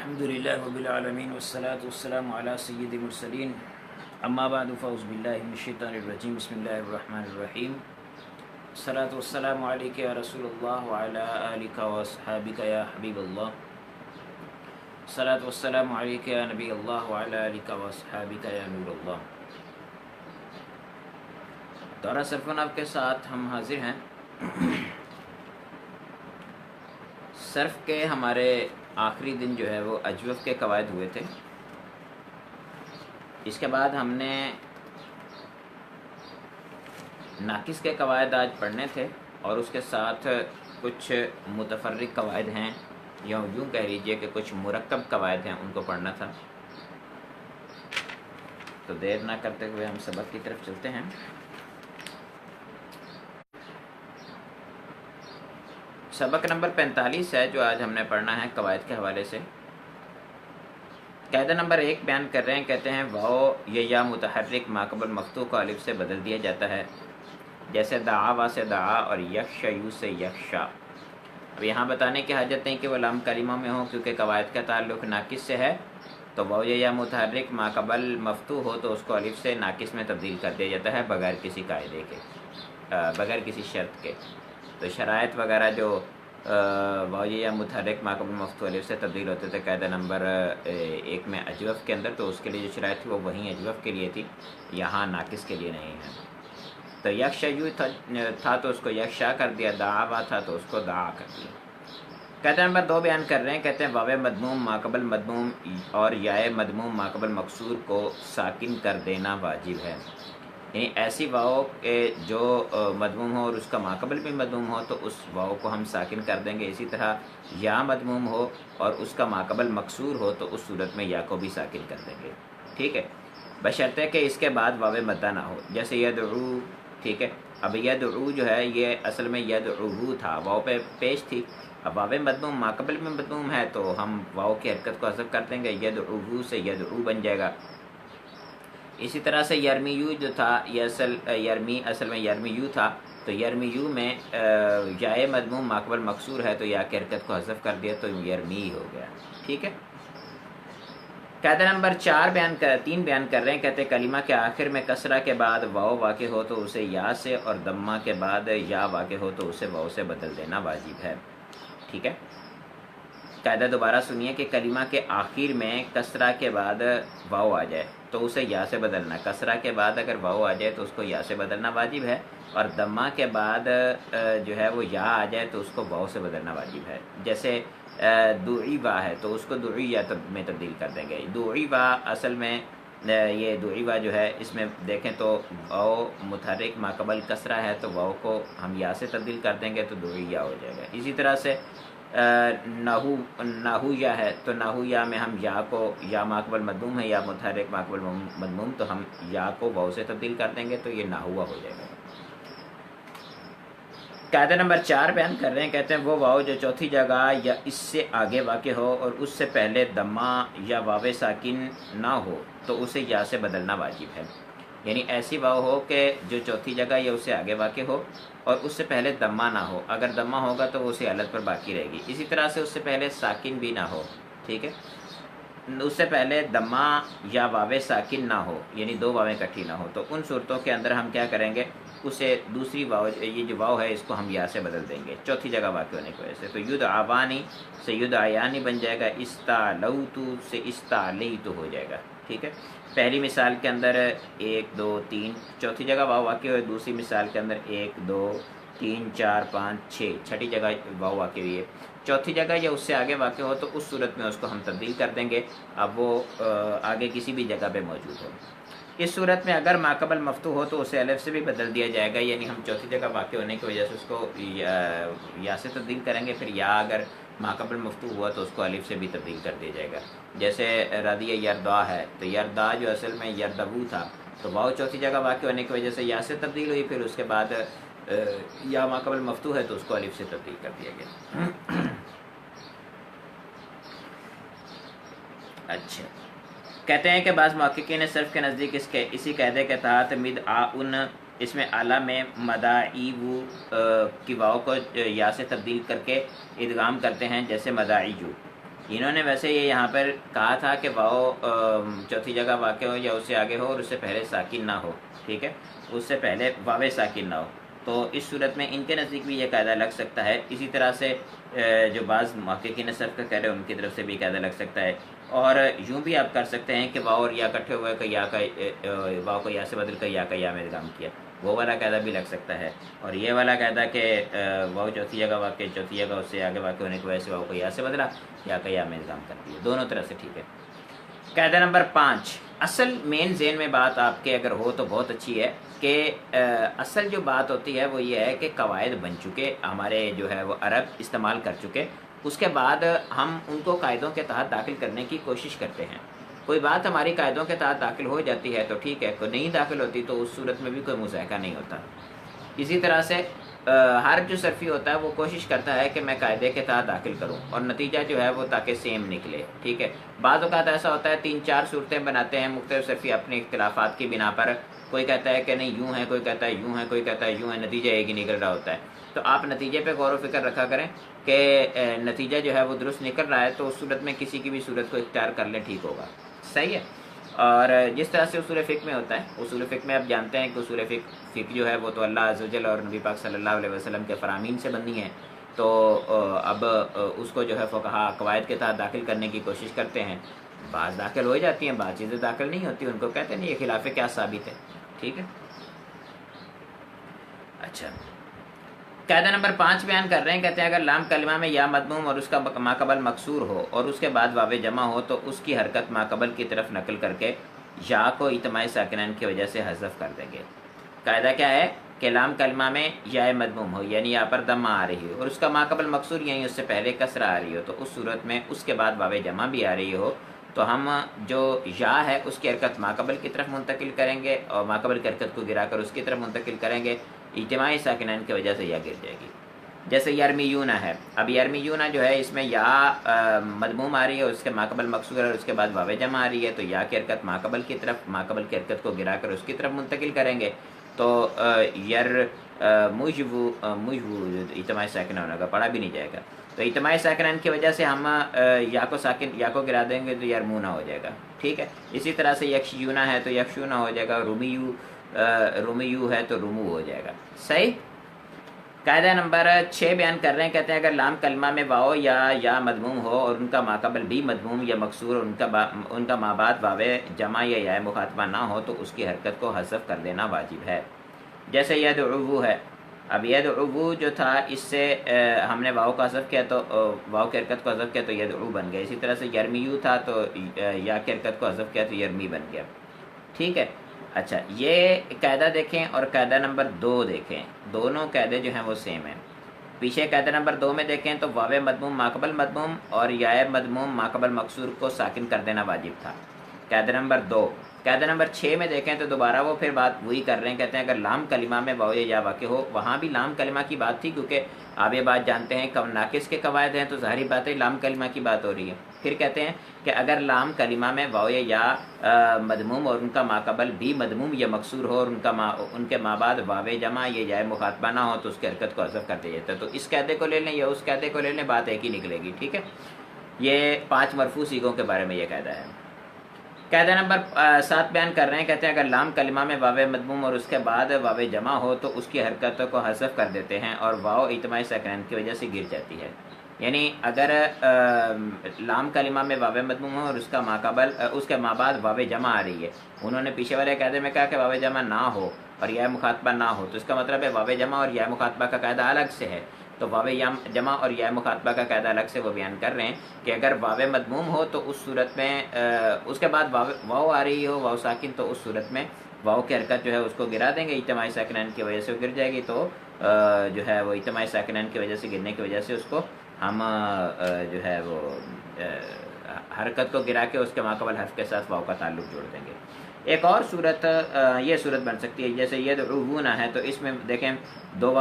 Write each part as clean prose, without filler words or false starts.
الحمدللہ رب العالمین والصلاة والسلام علی سید المرسلین اما بعد فاعوذ باللہ من الشیطان الرجیم بسم اللہ الرحمن الرحیم الصلاة والسلام علیک یا رسول اللہ وعلی آلک واصحابک یا حبیب اللہ الصلاة والسلام علیک یا نبی اللہ وعلی آلک واصحابک یا نور اللہ۔ دورہ صرف نحو کے ساتھ ہم حاضر ہیں۔ صرف کے ہمارے آخری دن جو ہے وہ اجوف کے قواعد ہوئے تھے۔ اس کے بعد ہم نے ناقص کے قواعد آج پڑھنے تھے اور اس کے ساتھ کچھ متفرق قواعد ہیں یا یوں کہہ لیجئے کہ کچھ مرکب قواعد ہیں، ان کو پڑھنا تھا۔ تو دیر نہ کرتے ہوئے ہم سبق کی طرف چلتے ہیں۔ سبق نمبر 45 ہے جو آج ہم نے پڑھنا ہے قواعد کے حوالے سے۔ قاعدہ نمبر 1 بیان کر رہے ہیں، کہتے ہیں واو یا متحرک ما قبل مفتوح کو الف سے بدل دیا جاتا ہے، جیسے دعا وا سے دعا اور یخشا یو سے یخشا۔ اب یہاں بتانے کی حاجت نہیں کہ وہ لام کلمہ میں ہو، کیونکہ قواعد کا تعلق ناقص سے ہے، تو واو یا متحرک ما قبل مفتوح ہو تو اس کو الف سے ناقص میں تبدیل کر دیا جاتا ہے بغیر کسی قاعدے کے، بغیر کسی شرط کے۔ تو شرائط وغیرہ جو واو یا متحرک ما قبل مفتوح الف سے تبدیل ہوتے تھے قاعدہ نمبر 1 میں اجوف کے اندر، تو اس کے لیے جو شرائط تھی وہ وہیں اجوف کے لیے تھی، یہاں ناقص کے لیے نہیں ہے۔ تو یکشا یو تھا تو اس کو یکشا کر دیا، دعا تھا تو اس کو دعا کر دیا۔ قاعدہ نمبر 2 بیان کر رہے ہیں، کہتے ہیں واو مضموم ما قبل مضموم اور یائے مضموم ما قبل مکسور کو ساکن کر دینا واجب ہے۔ یعنی ایسی واو کہ جو مضموم ہو اور اس کا ماقبل بھی مضموم ہو تو اس واو کو ہم ساکن کر دیں گے۔ اسی طرح یا مضموم ہو اور اس کا ماقبل مکسور ہو تو اس صورت میں یا کو بھی ساکن کر دیں گے، ٹھیک ہے، بشرطے کہ اس کے بعد واو مدہ نہ ہو، جیسے یدعو، ٹھیک ہے۔ اب یدعو جو ہے یہ اصل میں یدعو تھا، واو پہ پیش تھی، اب واو مضموم ماقبل میں مضموم ہے تو ہم واو کی حرکت کو حذف کر دیں گے، یدعو سے یدعو بن جائے گا۔ اسی طرح سے یرمیو جو تھا یہ اصل میں یرمیو تھا، تو یرمیو میں یائے مضموم ماقبل مکسور ہے تو یا کی حرکت کو حذف کر دیا تو یرمی ہو گیا، ٹھیک ہے۔ قاعدہ نمبر 3 بیان کر رہے ہیں، کہتے ہیں کلمہ کے آخر میں کسرہ کے بعد واو واقع ہو تو اسے یا سے اور ضمہ کے بعد یا واقع ہو تو اسے واو سے بدل دینا واجب ہے، ٹھیک ہے۔ قاعدہ دوبارہ سنیے کہ کلمہ کے آخر میں کسرہ کے بعد واو آ جائے تو اسے یا سے بدلنا، کسرہ کے بعد اگر واو آ جائے تو اس کو یا سے بدلنا واجب ہے، اور ضمہ کے بعد جو ہے وہ یا آ جائے تو اس کو واو سے بدلنا واجب ہے۔ جیسے دعیوا ہے تو اس کو دعیہ میں تبدیل کر دیں گے۔ دعیوا اصل میں یہ دعیوا جو ہے اس میں دیکھیں تو واو متحرک ما قبل کسرہ ہے تو واو کو ہم یا سے تبدیل کر دیں گے تو دعیہ ہو جائے گا۔ اسی طرح سے نحو یا ہے تو نحو یا میں ہم یا کو یا ماقبل مضموم ہے یا متحرک ماقبل مضموم تو ہم یا کو واو سے تبدیل کر دیں گے تو یہ نحو ہو جائے گا۔ قاعدہ نمبر 4 بیان کر رہے ہیں، کہتے ہیں وہ واو جو چوتھی جگہ یا اس سے آگے واقع ہو اور اس سے پہلے ضمہ یا واو ساکن نہ ہو تو اسے یا سے بدلنا واجب ہے۔ یعنی ایسی واو ہو کہ جو چوتھی جگہ یا اس سے آگے واقع ہو اور اس سے پہلے ضمہ نہ ہو، اگر ضمہ ہوگا تو وہ اسی حالت پر باقی رہے گی۔ اسی طرح سے اس سے پہلے ساکن بھی نہ ہو، ٹھیک ہے، اس سے پہلے ضمہ یا واو ساکن نہ ہو، یعنی 2 واویں اکٹھی نہ ہو، تو ان صورتوں کے اندر ہم کیا کریں گے، اسے دوسری واو، یہ جو واو ہے اس کو ہم یا سے بدل دیں گے چوتھی جگہ واقع ہونے کی وجہ سے۔ تو یدعوانی سے یدعیانی بن جائے گا، استعلوت سے استعلیت ہو جائے گا، ٹھیک ہے۔ پہلی مثال کے اندر 1 2 3 چوتھی جگہ واو واقع ہوئے، دوسری مثال کے اندر 1 2 3 4 5 6 چھٹی جگہ واو واقع ہوئی ہے۔ چوتھی جگہ یا اس سے آگے واقع ہو تو اس صورت میں اس کو ہم تبدیل کر دیں گے، اب وہ آگے کسی بھی جگہ پہ موجود ہو۔ اس صورت میں اگر ماقبل مفتوح ہو تو اسے الف سے بھی بدل دیا جائے گا، یعنی ہم چوتھی جگہ واقع ہونے کی وجہ سے اس کو یا سے تبدیل کریں گے، پھر یا اگر ماقبل مفتوح ہوا تو اس کو الف سے بھی تبدیل کر دیا جائے گا۔ جیسے رضیہ یردا ہے تو یردا جو اصل میں یردبو تھا تو واو چوتھی جگہ واقع ہونے کی وجہ سے یا سے تبدیل ہوئی، پھر اس کے بعد یا ماقبل مفتوح ہے تو اس کو الف سے تبدیل کر دیا گیا۔ اچھا، کہتے ہیں کہ بعض محققین صرف کے نزدیک اسی قاعدے کے تحت مدعاؤن اس میں اعلیٰ میں مداعیو کی واو کو یا سے تبدیل کر کے ادغام کرتے ہیں، جیسے مداعیو، انہوں نے ویسے یہ یہاں پر کہا تھا کہ واو چوتھی جگہ واقع ہو یا اس سے آگے ہو اور اس سے پہلے ساکن نہ ہو، ٹھیک ہے، اس سے پہلے واو ساکن نہ ہو، تو اس صورت میں ان کے نزدیک بھی یہ قاعدہ لگ سکتا ہے۔ اسی طرح سے جو بعض محققین صرف کا کہہ رہے ہیں ان کی طرف سے بھی قاعدہ لگ سکتا ہے، اور یوں بھی آپ کر سکتے ہیں کہ واو اور یا کٹھے ہوئے کہ یا کا واو کو یا سے بدل کر یا میں ادغام کیا، وہ والا قاعدہ بھی لگ سکتا ہے، اور یہ والا قاعدہ کہ واو چوتھی جگہ واقع، چوتھی جگہ اس سے آگے واقع ہونے کی وجہ سے واو کو یا سے بدلا، یا کا یا میں ادغام کر دیا، دونوں طرح سے ٹھیک ہے۔ قاعدہ نمبر 5، اصل مین ذہن میں بات آپ کے اگر ہو تو بہت اچھی ہے کہ اصل جو بات ہوتی ہے وہ یہ ہے کہ قواعد بن چکے ہمارے جو ہے وہ عرب استعمال کر چکے، اس کے بعد ہم ان کو قاعدوں کے تحت داخل کرنے کی کوشش کرتے ہیں۔ کوئی بات ہماری قاعدوں کے تحت داخل ہو جاتی ہے تو ٹھیک ہے، کوئی نہیں داخل ہوتی تو اس صورت میں بھی کوئی مذائقہ نہیں ہوتا۔ اسی طرح سے ہر جو صرفی ہوتا ہے وہ کوشش کرتا ہے کہ میں قاعدے کے تحت داخل کروں اور نتیجہ جو ہے وہ تاکہ سیم نکلے، ٹھیک ہے۔ بعض اوقات ایسا ہوتا ہے 3-4 صورتیں بناتے ہیں مختلف صرفی اپنے اختلافات کی بنا پر، کوئی کہتا ہے کہ نہیں یوں ہے، کوئی کہتا ہے یوں ہے، کوئی کہتا ہے یوں ہے، نتیجہ ایک ہی نکل رہا ہوتا ہے۔ تو آپ نتیجے پہ غور و فکر رکھا کریں کہ نتیجہ جو ہے وہ درست نکل رہا ہے تو اس صورت میں کسی کی بھی صورت کو اختیار کر لیں، ٹھیک ہوگا، صحیح ہے۔ اور جس طرح سے اصول فقہ میں ہوتا ہے، اصول فقہ میں آپ جانتے ہیں کہ اصول فقہ جو ہے وہ تو اللہ عز و جل اور نبی پاک صلی اللہ علیہ وسلم کے فرامین سے بنی ہے، تو اب اس کو جو ہے فقہا قواعد کے تحت داخل کرنے کی کوشش کرتے ہیں، بعض داخل ہو جاتی ہیں، بعض چیزیں داخل نہیں ہوتی، ان کو کہتے ہیں نہیں یہ خلاف کیا ثابت ہے، ٹھیک ہے۔ اچھا، قاعدہ نمبر 5 بیان کر رہے ہیں، کہتے ہیں اگر لام کلمہ میں یا مضموم اور اس کا ماقبل مکسور ہو اور اس کے بعد واو جمع ہو تو اس کی حرکت ماقبل کی طرف نقل کر کے یا کو اجتماع ساکنین کی وجہ سے حذف کر دیں گے۔ قاعدہ کیا ہے کہ لام کلمہ میں یا مضموم ہو یعنی یہاں پر دمہ آ رہی ہو اور اس کا ماقبل مکسور یعنی اس سے پہلے کسرہ آ رہی ہو، تو اس صورت میں اس کے بعد واو جمع بھی آ رہی ہو تو ہم جو یا ہے اس کی حرکت ماقبل کی طرف منتقل کریں گے اور ماقبل کی حرکت کو گرا کر اس کی طرف منتقل کریں گے، اجتماعی ساکنین کی وجہ سے یا گر جائے گی۔ جیسے یرمیون ہے، اب یرمیون جو ہے اس میں یا مضموم آ رہی ہے، اس کے ماقبل مکسور ہے اور اس کے بعد واو جمع آ رہی ہے، تو یا کی حرکت ماقبل کی طرف، ماقبل کی حرکت کو گرا کر اس کی طرف منتقل کریں گے، تو یر مجو اجتماعی ساکنہ ہونے کا پڑھا بھی نہیں جائے گا، تو اجتماعی ساکنین کی وجہ سے ہم یا کو گرا دیں گے تو یرمونہ ہو جائے گا، ٹھیک ہے۔ اسی طرح سے یکشیونہ ہے تو یکشونہ ہو جائے گا، رومیو ہے تو رمو ہو جائے گا، صحیح۔ قاعدہ نمبر 6 بیان کر رہے ہیں، کہتے ہیں اگر لام کلمہ میں واو یا مضموم ہو اور ان کا ماقبل بھی مضموم یا مکسور اور ان کا مابعد واو جمع یا مخاطبہ نہ ہو تو اس کی حرکت کو حذف کر دینا واجب ہے۔ جیسے یدعو ہے، اب یدعو جو تھا اس سے ہم نے واو کو حذف کیا تو واو کی حرکت کو حذف کیا تو یدعو بن گیا، اسی طرح سے یرمیو تھا تو یا کی حرکت کو حذف کیا تو یرمی بن گیا، ٹھیک ہے۔ اچھا، یہ قاعدہ دیکھیں اور قاعدہ نمبر 2 دیکھیں، دونوں قاعدے جو ہیں وہ سیم ہیں۔ پیچھے قاعدہ نمبر 2 میں دیکھیں تو واو مضموم ماقبل مضموم اور یا مضموم ماقبل مکسور کو ساکن کر دینا واجب تھا، قاعدہ نمبر 2۔ قاعدہ نمبر 6 میں دیکھیں تو دوبارہ وہ پھر بات وہی کر رہے ہیں، کہتے ہیں اگر لام کلمہ میں واو یا واقع ہو، وہاں بھی لام کلمہ کی بات تھی کیونکہ آپ یہ بات جانتے ہیں کم ناقص کے قواعد ہیں تو ظاہری بات ہے لام کلمہ کی بات ہو رہی ہے۔ پھر کہتے ہیں کہ اگر لام کلمہ میں واو یا مضموم اور ان کا ماقبل بھی مضموم یا مکسور ہو اور ان کے مابعد واو جمع یا مخاطبہ نہ ہو تو اس کی حرکت کو حذف کر دیا جاتا ہے، تو اس قاعدے کو لے لیں یا اس قاعدے کو لے لیں، بات ایک ہی نکلے گی، ٹھیک ہے۔ یہ 5 مرفوع صیغوں کے بارے میں یہ قاعدہ ہے۔ قاعدہ نمبر 7 بیان کر رہے ہیں، کہتے ہیں اگر لام کلمہ میں واو مضموم اور اس کے بعد واو جمع ہو تو اس کی حرکتوں کو حذف کر دیتے ہیں اور واو اجتماعی ساکنین کی وجہ سے گر جاتی ہے، یعنی اگر لام کلمہ میں واو مضموم ہو اور اس کے مابعد واو جمع آ رہی ہے، انہوں نے پیچھے والے قاعدے میں کہا کہ واو جمع نہ ہو اور یا مخاطبہ نہ ہو، تو اس کا مطلب ہے واو جمع اور یا مخاطبہ کا قاعدہ الگ سے ہے، تو واو جمع اور یا مخاطبہ کا قاعدہ الگ سے وہ بیان کر رہے ہیں کہ اگر واو مضموم ہو تو اس صورت میں اس کے بعد واو آ رہی ہو، واو ساکن، تو اس صورت میں واو کی حرکت جو ہے اس کو گرا دیں گے، اجتماعی ساکنین کی وجہ سے وہ گر جائے گی، تو جو ہے وہ اجتماعی ساکنین کی وجہ سے گرنے کی وجہ سے اس کو ہم جو ہے وہ حرکت کو گرا کے اس کے ماقبل حرف کے ساتھ واو کا تعلق جوڑ دیں گے۔ ایک اور صورت یہ صورت بن سکتی ہے، جیسے یدعون ہے تو اس میں دیکھیں 2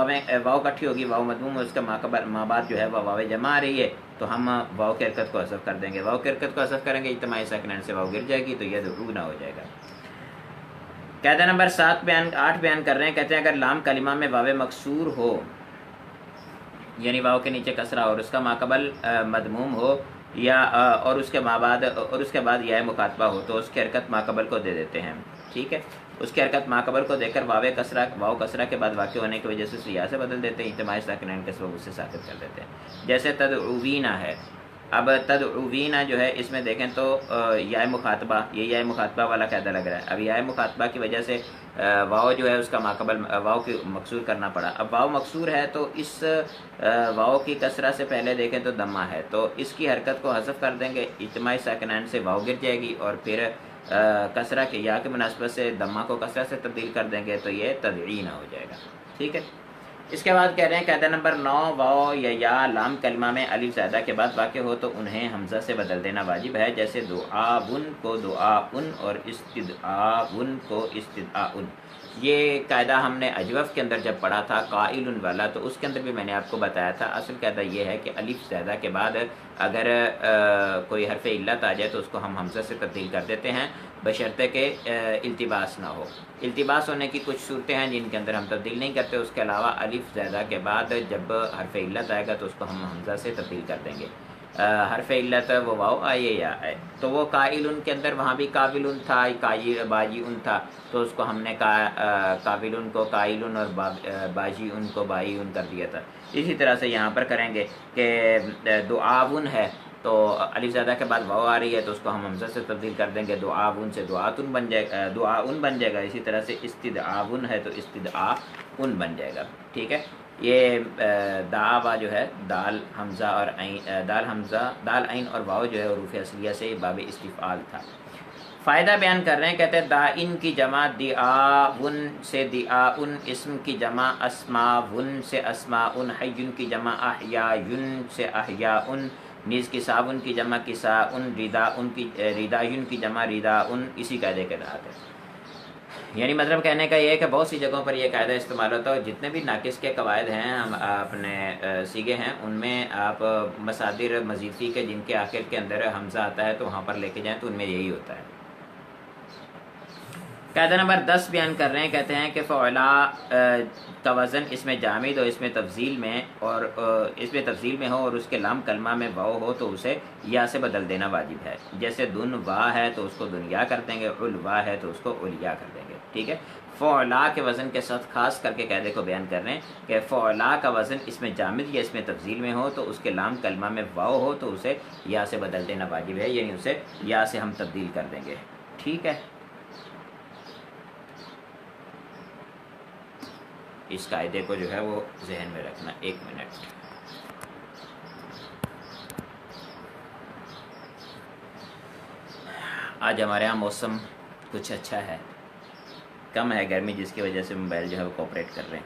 واو کٹھی ہوگی، واو مضموم اور اس کا مابعد جو ہے وہ واو جمع آ رہی ہے، تو ہم واو کی حرکت کو حذف کر دیں گے، واو کی حرکت کو حذف کریں گے، اجتماعی ساکنین سے واو گر جائے گی تو یدعون ہو جائے گا۔ قاعدہ نمبر 8 بیان کر رہے ہیں، کہتے ہیں اگر لام کلمہ میں واو مکسور ہو یعنی واو کے نیچے کسرہ اور اس کا ماقبل مضموم ہو یا اور اس کے بعد یا مخاطبہ ہو تو اس کی حرکت ماقبل کو دے دیتے ہیں، ٹھیک ہے، اس کی حرکت ماقبل کو دے کر واو کسرہ کے بعد واقع ہونے کی وجہ سے یا سے بدل دیتے ہیں، اجتماعی ساکنین کے سبب اسے ساکت کر دیتے ہیں، جیسے تدعوینا ہے۔ اب تدعوینا جو ہے اس میں دیکھیں تو یا مخاطبہ، یہ یا مخاطبہ والا قاعدہ لگ رہا ہے، اب یا مخاطبہ کی وجہ سے واو جو ہے اس کا ماقبل واو کی مکسور کرنا پڑا، اب واو مکسور ہے تو اس واو کی کسرہ سے پہلے دیکھیں تو دمہ ہے، تو اس کی حرکت کو حذف کر دیں گے، اجتماعی ساکنین سے واو گر جائے گی اور پھر کسرہ کے یا کے مناسبت سے دمہ کو کسرہ سے تبدیل کر دیں گے تو یہ تدعینہ ہو جائے گا، ٹھیک ہے۔ اس کے بعد کہہ رہے ہیں قاعدہ نمبر 9، واو یا لام کلمہ میں الف زائدہ کے بعد واقع ہو تو انہیں حمزہ سے بدل دینا واجب ہے، جیسے دعاون کو دعاون اور استدعاون کو استدعاون۔ یہ قاعدہ ہم نے اجوف کے اندر جب پڑھا تھا قائل والا، تو اس کے اندر بھی میں نے آپ کو بتایا تھا، اصل قاعدہ یہ ہے کہ الف زائدہ کے بعد اگر کوئی حرف علت آ جائے تو اس کو ہم حمزہ سے تبدیل کر دیتے ہیں، بشرطے کہ التباس نہ ہو۔ التباس ہونے کی کچھ صورتیں ہیں جن کے اندر ہم تبدیل نہیں کرتے، اس کے علاوہ الف زائدہ کے بعد جب حرف علت آئے گا تو اس کو ہم حمزہ سے تبدیل کر دیں گے، حرف علت وہ واو آئے یا آئے، تو وہ قائلن کے اندر وہاں بھی قابلن تھا، باجیون تھا، تو اس کو ہم نے قابلن کو قائلن اور باجیون کو بائیون کر دیا تھا۔ اسی طرح سے یہاں پر کریں گے کہ دعاون ہے تو الف زیادہ کے بعد واو آ رہی ہے تو اس کو ہم حمزہ سے تبدیل کر دیں گے، دعاون سے دعاتن بن جائے گا، دعاون بن جائے گا، اسی طرح سے استدعاون ہے تو استدعاون بن جائے گا، ٹھیک ہے۔ یہ دعوا جو ہے دال حمزہ اور دال عین اور واو جو ہے حروف اصلیہ سے باب استفعال تھا۔ فائدہ بیان کر رہے ہیں، کہتے ہیں دائن کی جمع دعاون سے دعاون، اسم کی جمع اسماون سے اسماون، حیون کی جمع احیاون سے احیاون، نیز کساون کی جمع کساون، رداون کی جمع رداون، اسی قاعدے کے تحت ہے۔ یعنی مطلب کہنے کا یہ ہے کہ بہت سی جگہوں پر یہ قاعدہ استعمال ہوتا ہے، اور جتنے بھی ناقص کے قواعد ہیں ہم اپنے سیگے ہیں ان میں آپ مصادر مزیدی کے جن کے آخر کے اندر حمزہ آتا ہے تو وہاں پر لے کے جائیں تو ان میں یہی ہوتا ہے۔ قاعدہ نمبر 10 بیان کر رہے ہیں، کہتے ہیں کہ فعلا کا وزن اس میں جامد اور اس میں تفضیل میں ہو اور اس کے لام کلمہ میں واو ہو تو اسے یا سے بدل دینا واجب ہے، جیسے دن وا ہے تو اس کو دنیا کر دیں گے، علوا ہے تو اس کو علیا کر دیں گے، ٹھیک ہے۔ فعلا کے وزن کے ساتھ خاص کر کے قاعدے کو بیان کر رہے ہیں کہ فعلا کا وزن اس میں جامد یا اس میں تفضیل میں ہو تو اس کے لام کلمہ میں واو ہو تو اسے یا سے بدل دینا واجب ہے، یعنی اسے یا سے ہم تبدیل کر دیں گے، ٹھیک ہے۔ اس قاعدے کو جو ہے وہ ذہن میں رکھنا، ایک منٹ۔ آج ہمارے یہاں موسم کچھ اچھا ہے، کم ہے گرمی، جس کی وجہ سے موبائل جو ہے وہ کوپریٹ کر رہے ہیں۔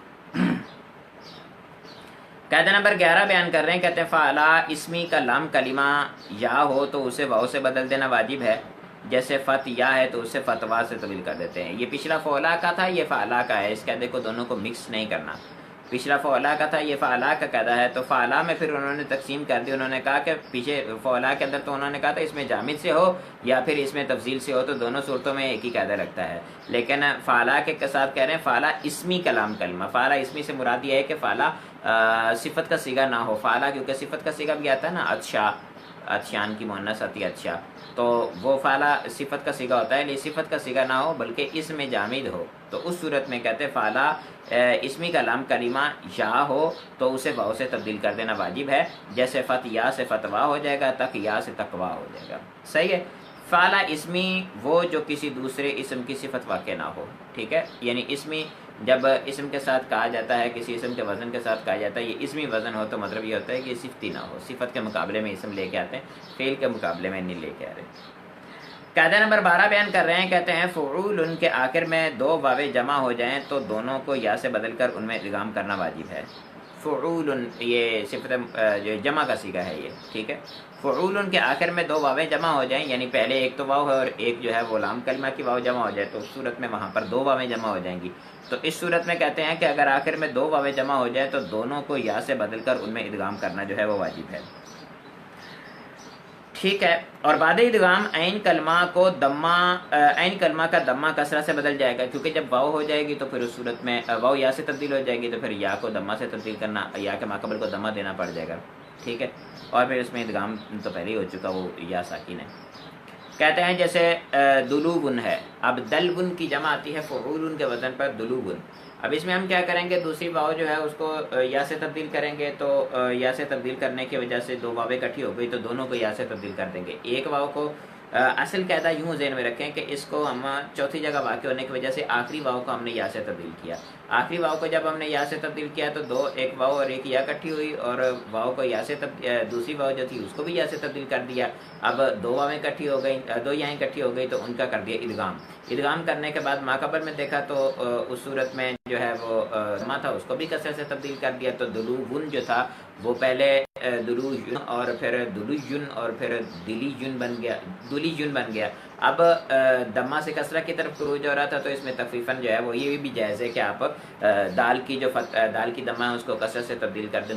قاعدہ نمبر 11 بیان کر رہے ہیں، کہتے ہیں فعلا اسمی کا لام کلمہ یا ہو تو اسے واو سے بدل دینا واجب ہے، جیسے فتیا ہے تو اسے فتوا سے تبدیل کر دیتے ہیں۔ یہ پچھلا فعلا کا تھا، یہ فعلا کا ہے، اس قاعدے کو دونوں کو مکس نہیں کرنا۔ پچھلا فعلا کا تھا، یہ فعلا کا قاعدہ ہے، تو فعلا میں پھر انہوں نے تقسیم کر دی، انہوں نے کہا کہ پیچھے فعلا کے اندر تو انہوں نے کہا تھا اس میں جامد سے ہو یا پھر اس میں تفضیل سے ہو، تو دونوں صورتوں میں ایک ہی قاعدہ لگتا ہے، لیکن فعلا کے ساتھ کہہ رہے ہیں فعلا اسمی کلام کلمہ۔ فعلا اسمی سے مراد یہ ہے کہ فعلا صفت کا صیغہ نہ ہو، فعلا کیونکہ صفت کا صیغہ بھی آتا ہے نا، اچھا، اچھان کی مؤنث آتی ہے اچھا، تو وہ فعلا صفت کا صیغہ ہوتا ہے، لیکن صفت کا صیغہ نہ ہو بلکہ اس میں جامد ہو، تو اس صورت میں کہتے ہیں فعلا اسمی کا لام کلمہ یا ہو تو اسے واو سے تبدیل کر دینا واجب ہے، جیسے فتیا سے فتوا ہو جائے گا، تقیا سے تقوا ہو جائے گا، صحیح ہے۔ فعلا اسمی وہ جو کسی دوسرے اسم کی صفت واقع نہ ہو، ٹھیک ہے، یعنی اسمی جب اسم کے ساتھ کہا جاتا ہے، کسی اسم کے وزن کے ساتھ کہا جاتا ہے یہ اسمی وزن ہو تو مطلب یہ ہوتا ہے کہ صفتی نہ ہو، صفت کے مقابلے میں اسم لے کے آتے ہیں، فعل کے مقابلے میں نہیں لے کے آ رہے۔ قاعدہ نمبر 12 بیان کر رہے ہیں، کہتے ہیں فعول ان کے آخر میں دو واویں جمع ہو جائیں تو دونوں کو یا سے بدل کر ان میں ادغام کرنا واجب ہے۔ فعول یہ صفت جو جمع کا صیغہ ہے یہ، ٹھیک ہے۔ فعول کے آخر میں دو واویں جمع ہو جائیں، یعنی پہلے ایک تو واو ہے اور ایک جو ہے وہ لام کلمہ کی واو جمع ہو جائے، تو اس صورت میں وہاں پر دو واویں جمع ہو جائیں گی، تو اس صورت میں کہتے ہیں کہ اگر آخر میں دو واویں جمع ہو جائے تو دونوں کو یا سے بدل کر ان میں ادغام کرنا جو ہے وہ واجب ہے، ٹھیک ہے۔ اور بعد ادغام عین کلمہ کا دمہ کسرہ سے بدل جائے گا، کیونکہ جب واو ہو جائے گی تو پھر اس صورت میں واو یا سے تبدیل ہو جائے گی، تو پھر یا کو دمہ سے تبدیل کرنا، یا کے ماقبل کو دمہ دینا پڑ جائے گا۔ ٹھیک ہے، اور پھر اس میں ادغام تو پہلے ہی ہو چکا، وہ یا ساکن ہے۔ کہتے ہیں جیسے دلوبن ہے، اب دلبن کی جمع آتی ہے فعولن کے وزن پر دلوبن۔ اب اس میں ہم کیا کریں گے، دوسری واو جو ہے اس کو یا سے تبدیل کریں گے، تو یا سے تبدیل کرنے کی وجہ سے دو واویں اکٹھی ہو گئی تو دونوں کو یا سے تبدیل کر دیں گے۔ ایک واو کو اصل قاعدہ یوں ذہن میں رکھیں کہ اس کو ہم چوتھی جگہ واقع ہونے کی وجہ سے آخری واو کو ہم نے یا سے تبدیل کیا۔ آخری واو کو جب ہم نے یا سے تبدیل کیا تو دو، ایک واو اور ایک یا اکٹھی ہوئی، اور واو کو یا سے دوسری واو جو تھی اس کو بھی یا سے تبدیل کر دیا۔ اب دو واویں اکٹھی ہو گئی، دو یایں اکٹھی ہو گئی تو ان کا کر دیا ادغام۔ ادغام کرنے کے بعد ماقبل میں دیکھا تو اس صورت میں جو ہے وہ ما تھا اس کو بھی کسرے سے تبدیل کر دیا، تو دلوبن جو تھا وہ پہلے دلوجن اور پھر دلوجن اور پھر دلیجن بن گیا، دلیجن بن گیا۔ اب دمہ سے کسرہ کی طرف خروج ہو رہا تھا تو اس میں تخفیفاً جو ہے وہ یہ بھی جائز ہے کہ آپ دال کی جو دال کی دمہ ہے اس کو کسرہ سے تبدیل کر دیں،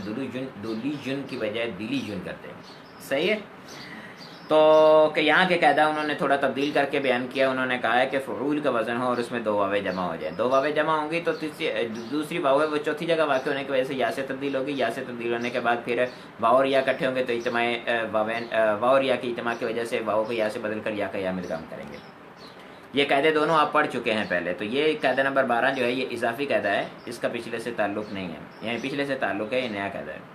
دلیجن کی بجائے دلیجن کرتے ہیں، صحیح ہے۔ تو کہ یہاں کے قاعدہ انہوں نے تھوڑا تبدیل کر کے بیان کیا، انہوں نے کہا ہے کہ فعول کا وزن ہو اور اس میں دو واویں جمع ہو جائیں، دو واویں جمع ہوں گی تو دوسری واو ہے وہ چوتھی جگہ واقع ہونے کی وجہ سے یا سے تبدیل ہوگی، یا سے تبدیل ہونے کے بعد پھر واو اور یا اکٹھے ہوں گے تو اجتماع واو اور یا کی اجتماع کی وجہ سے واو کو یا سے بدل کر یا کا یا میں ادغام کریں گے۔ یہ قاعدے دونوں آپ پڑھ چکے ہیں پہلے، تو یہ قاعدہ نمبر 12 جو ہے یہ اضافی قاعدہ ہے، اس کا پچھلے سے تعلق نہیں ہے، یعنی پچھلے سے تعلق ہے، یہ نیا قاعدہ ہے۔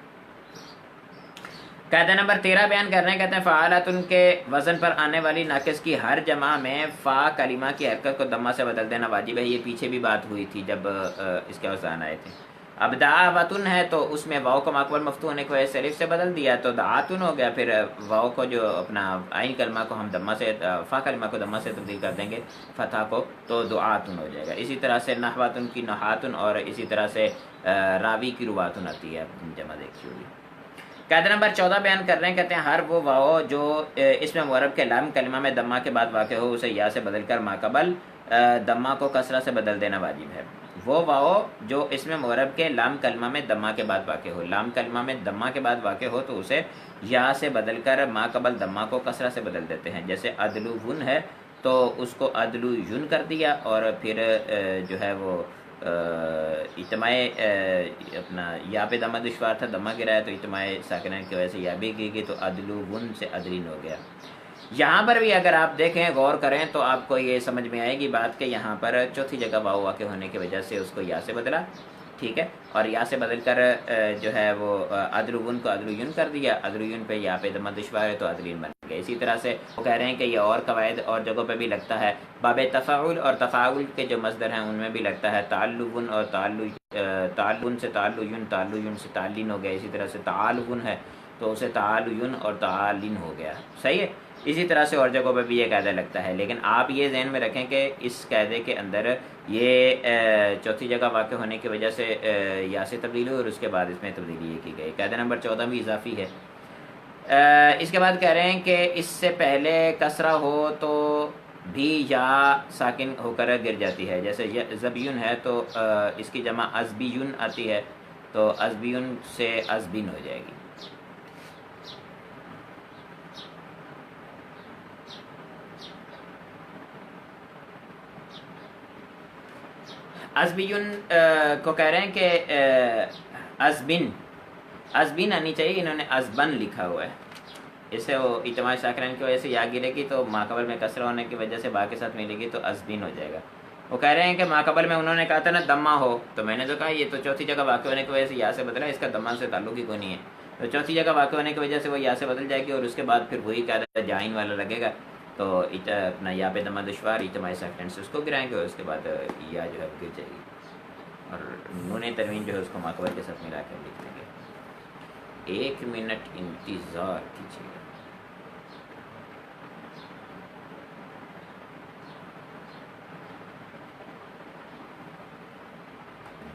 قاعدہ نمبر 13 بیان کر رہے ہیں، کہتے ہیں فعالت ان کے وزن پر آنے والی ناقص کی ہر جمع میں فا کلمہ کی حرکت کو دمہ سے بدل دینا واجب ہے۔ یہ پیچھے بھی بات ہوئی تھی جب اس کے اوزان آئے تھے۔ اب دعوتن ہے تو اس میں واو کو ماقبل مفتوح ہونے کی وجہ سے الف سے بدل دیا تو دعاتن ہو گیا، پھر واو کو جو اپنا عین کلمہ کو ہم دمہ سے فا کلمہ کو دمہ سے تبدیل کر دیں گے فتح کو، تو دعاتن ہو جائے گا۔ اسی طرح سے نحواتن کی نحاتن، اور اسی طرح سے راوی کی رواتن آتی ہے، جمع دیکھی ہوگی۔ قاعدہ نمبر 14 بیان کر رہے ہیں، کہتے ہیں ہر وہ واو جو اس میں معرب کے لام کلمہ میں دمہ کے بعد واقع ہو اسے یا سے بدل کر ماقبل دمہ کو کسرہ سے بدل دینا واجب ہے۔ وہ واو جو اس میں معرب کے لام کلمہ میں دمہ کے بعد واقع ہو، لام کلمہ میں دمہ کے بعد واقع ہو تو اسے یا سے بدل کر ماقبل دمہ کو کسرہ سے بدل دیتے ہیں۔ جیسے عدلون ہے تو اس کو عدلون کر دیا، اور پھر جو ہے وہ اجتماع اپنا یا پہ دمہ دشوار تھا، دمہ گرایا تو اجتماع ساکنین کی وجہ سے یا بھی گئی گئی تو عدلون سے عدلین ہو گیا۔ یہاں پر بھی اگر آپ دیکھیں غور کریں تو آپ کو یہ سمجھ میں آئے گی بات کہ یہاں پر چوتھی جگہ واو واقع ہونے کی وجہ سے اس کو یا سے بدلا، ٹھیک ہے، اور یا سے بدل کر جو ہے وہ عدلون کو عدلون کر دیا، عدلون پہ یا پہ دمہ دشوار ہے تو عدلین بن گیا۔ اسی طرح سے وہ کہہ رہے ہیں کہ یہ اور قواعد اور جگہوں پہ بھی لگتا ہے، باب تفاعل اور تفاعل کے جو مصدر ہیں ان میں بھی لگتا ہے، تعلون اور تعلن سے تعلن، تعلن سے تعلین ہو گیا، اسی طرح سے تعالون ہے تو اسے تعالین اور تعالین ہو گیا، صحیح ہے۔ اسی طرح سے اور جگہوں پہ بھی یہ قاعدہ لگتا ہے، لیکن آپ یہ ذہن میں رکھیں کہ اس قاعدے کے اندر یہ چوتھی جگہ واقع ہونے کی وجہ سے یا سے تبدیلی ہوئی اور اس کے بعد اس میں تبدیلی یہ کی گئی۔ قاعدہ نمبر 14 بھی اضافی ہے۔ اس کے بعد کہہ رہے ہیں کہ اس سے پہلے کسرہ ہو تو بھی یا ساکن ہو کر گر جاتی ہے، جیسے زبیون ہے تو اس کی جمع ازبیون آتی ہے تو ازبیون سے ازبین ہو جائے گی۔ ازبیون کو کہہ رہے ہیں کہ ازبین آنی چاہیے، انہوں نے ازبن لکھا ہوا ہے، اس سے وہ اجتماع ساکنین کی وجہ سے یا گرے گی تو ماقبل میں کسرہ ہونے کی وجہ سے با کے ساتھ ملے گی تو ازبین ہو جائے گا۔ وہ کہہ رہے ہیں کہ ماقبل میں انہوں نے کہا تھا نا دمہ ہو، تو میں نے تو کہا یہ تو چوتھی جگہ واقع ہونے کی وجہ سے یا سے بدلا، اس کا دمہ سے تعلق ہی کوئی نہیں ہے، تو چوتھی جگہ واقع ہونے کی وجہ سے وہ یا سے بدل جائے گی اور اس کے بعد پھر وہی قاعدہ جائن والا لگے گا، تو اپنا یا پہ دمہ دشوار اجتماع ساکنین سے اس کو گرائیں گے اور اس کے بعد یا جو ہے گر جائے گی، اور نون تنوین جو ہے اس کو ماقبل کے ساتھ ملا کر لکھ دیں گے۔ 1 منٹ انتظار کیجیے گا۔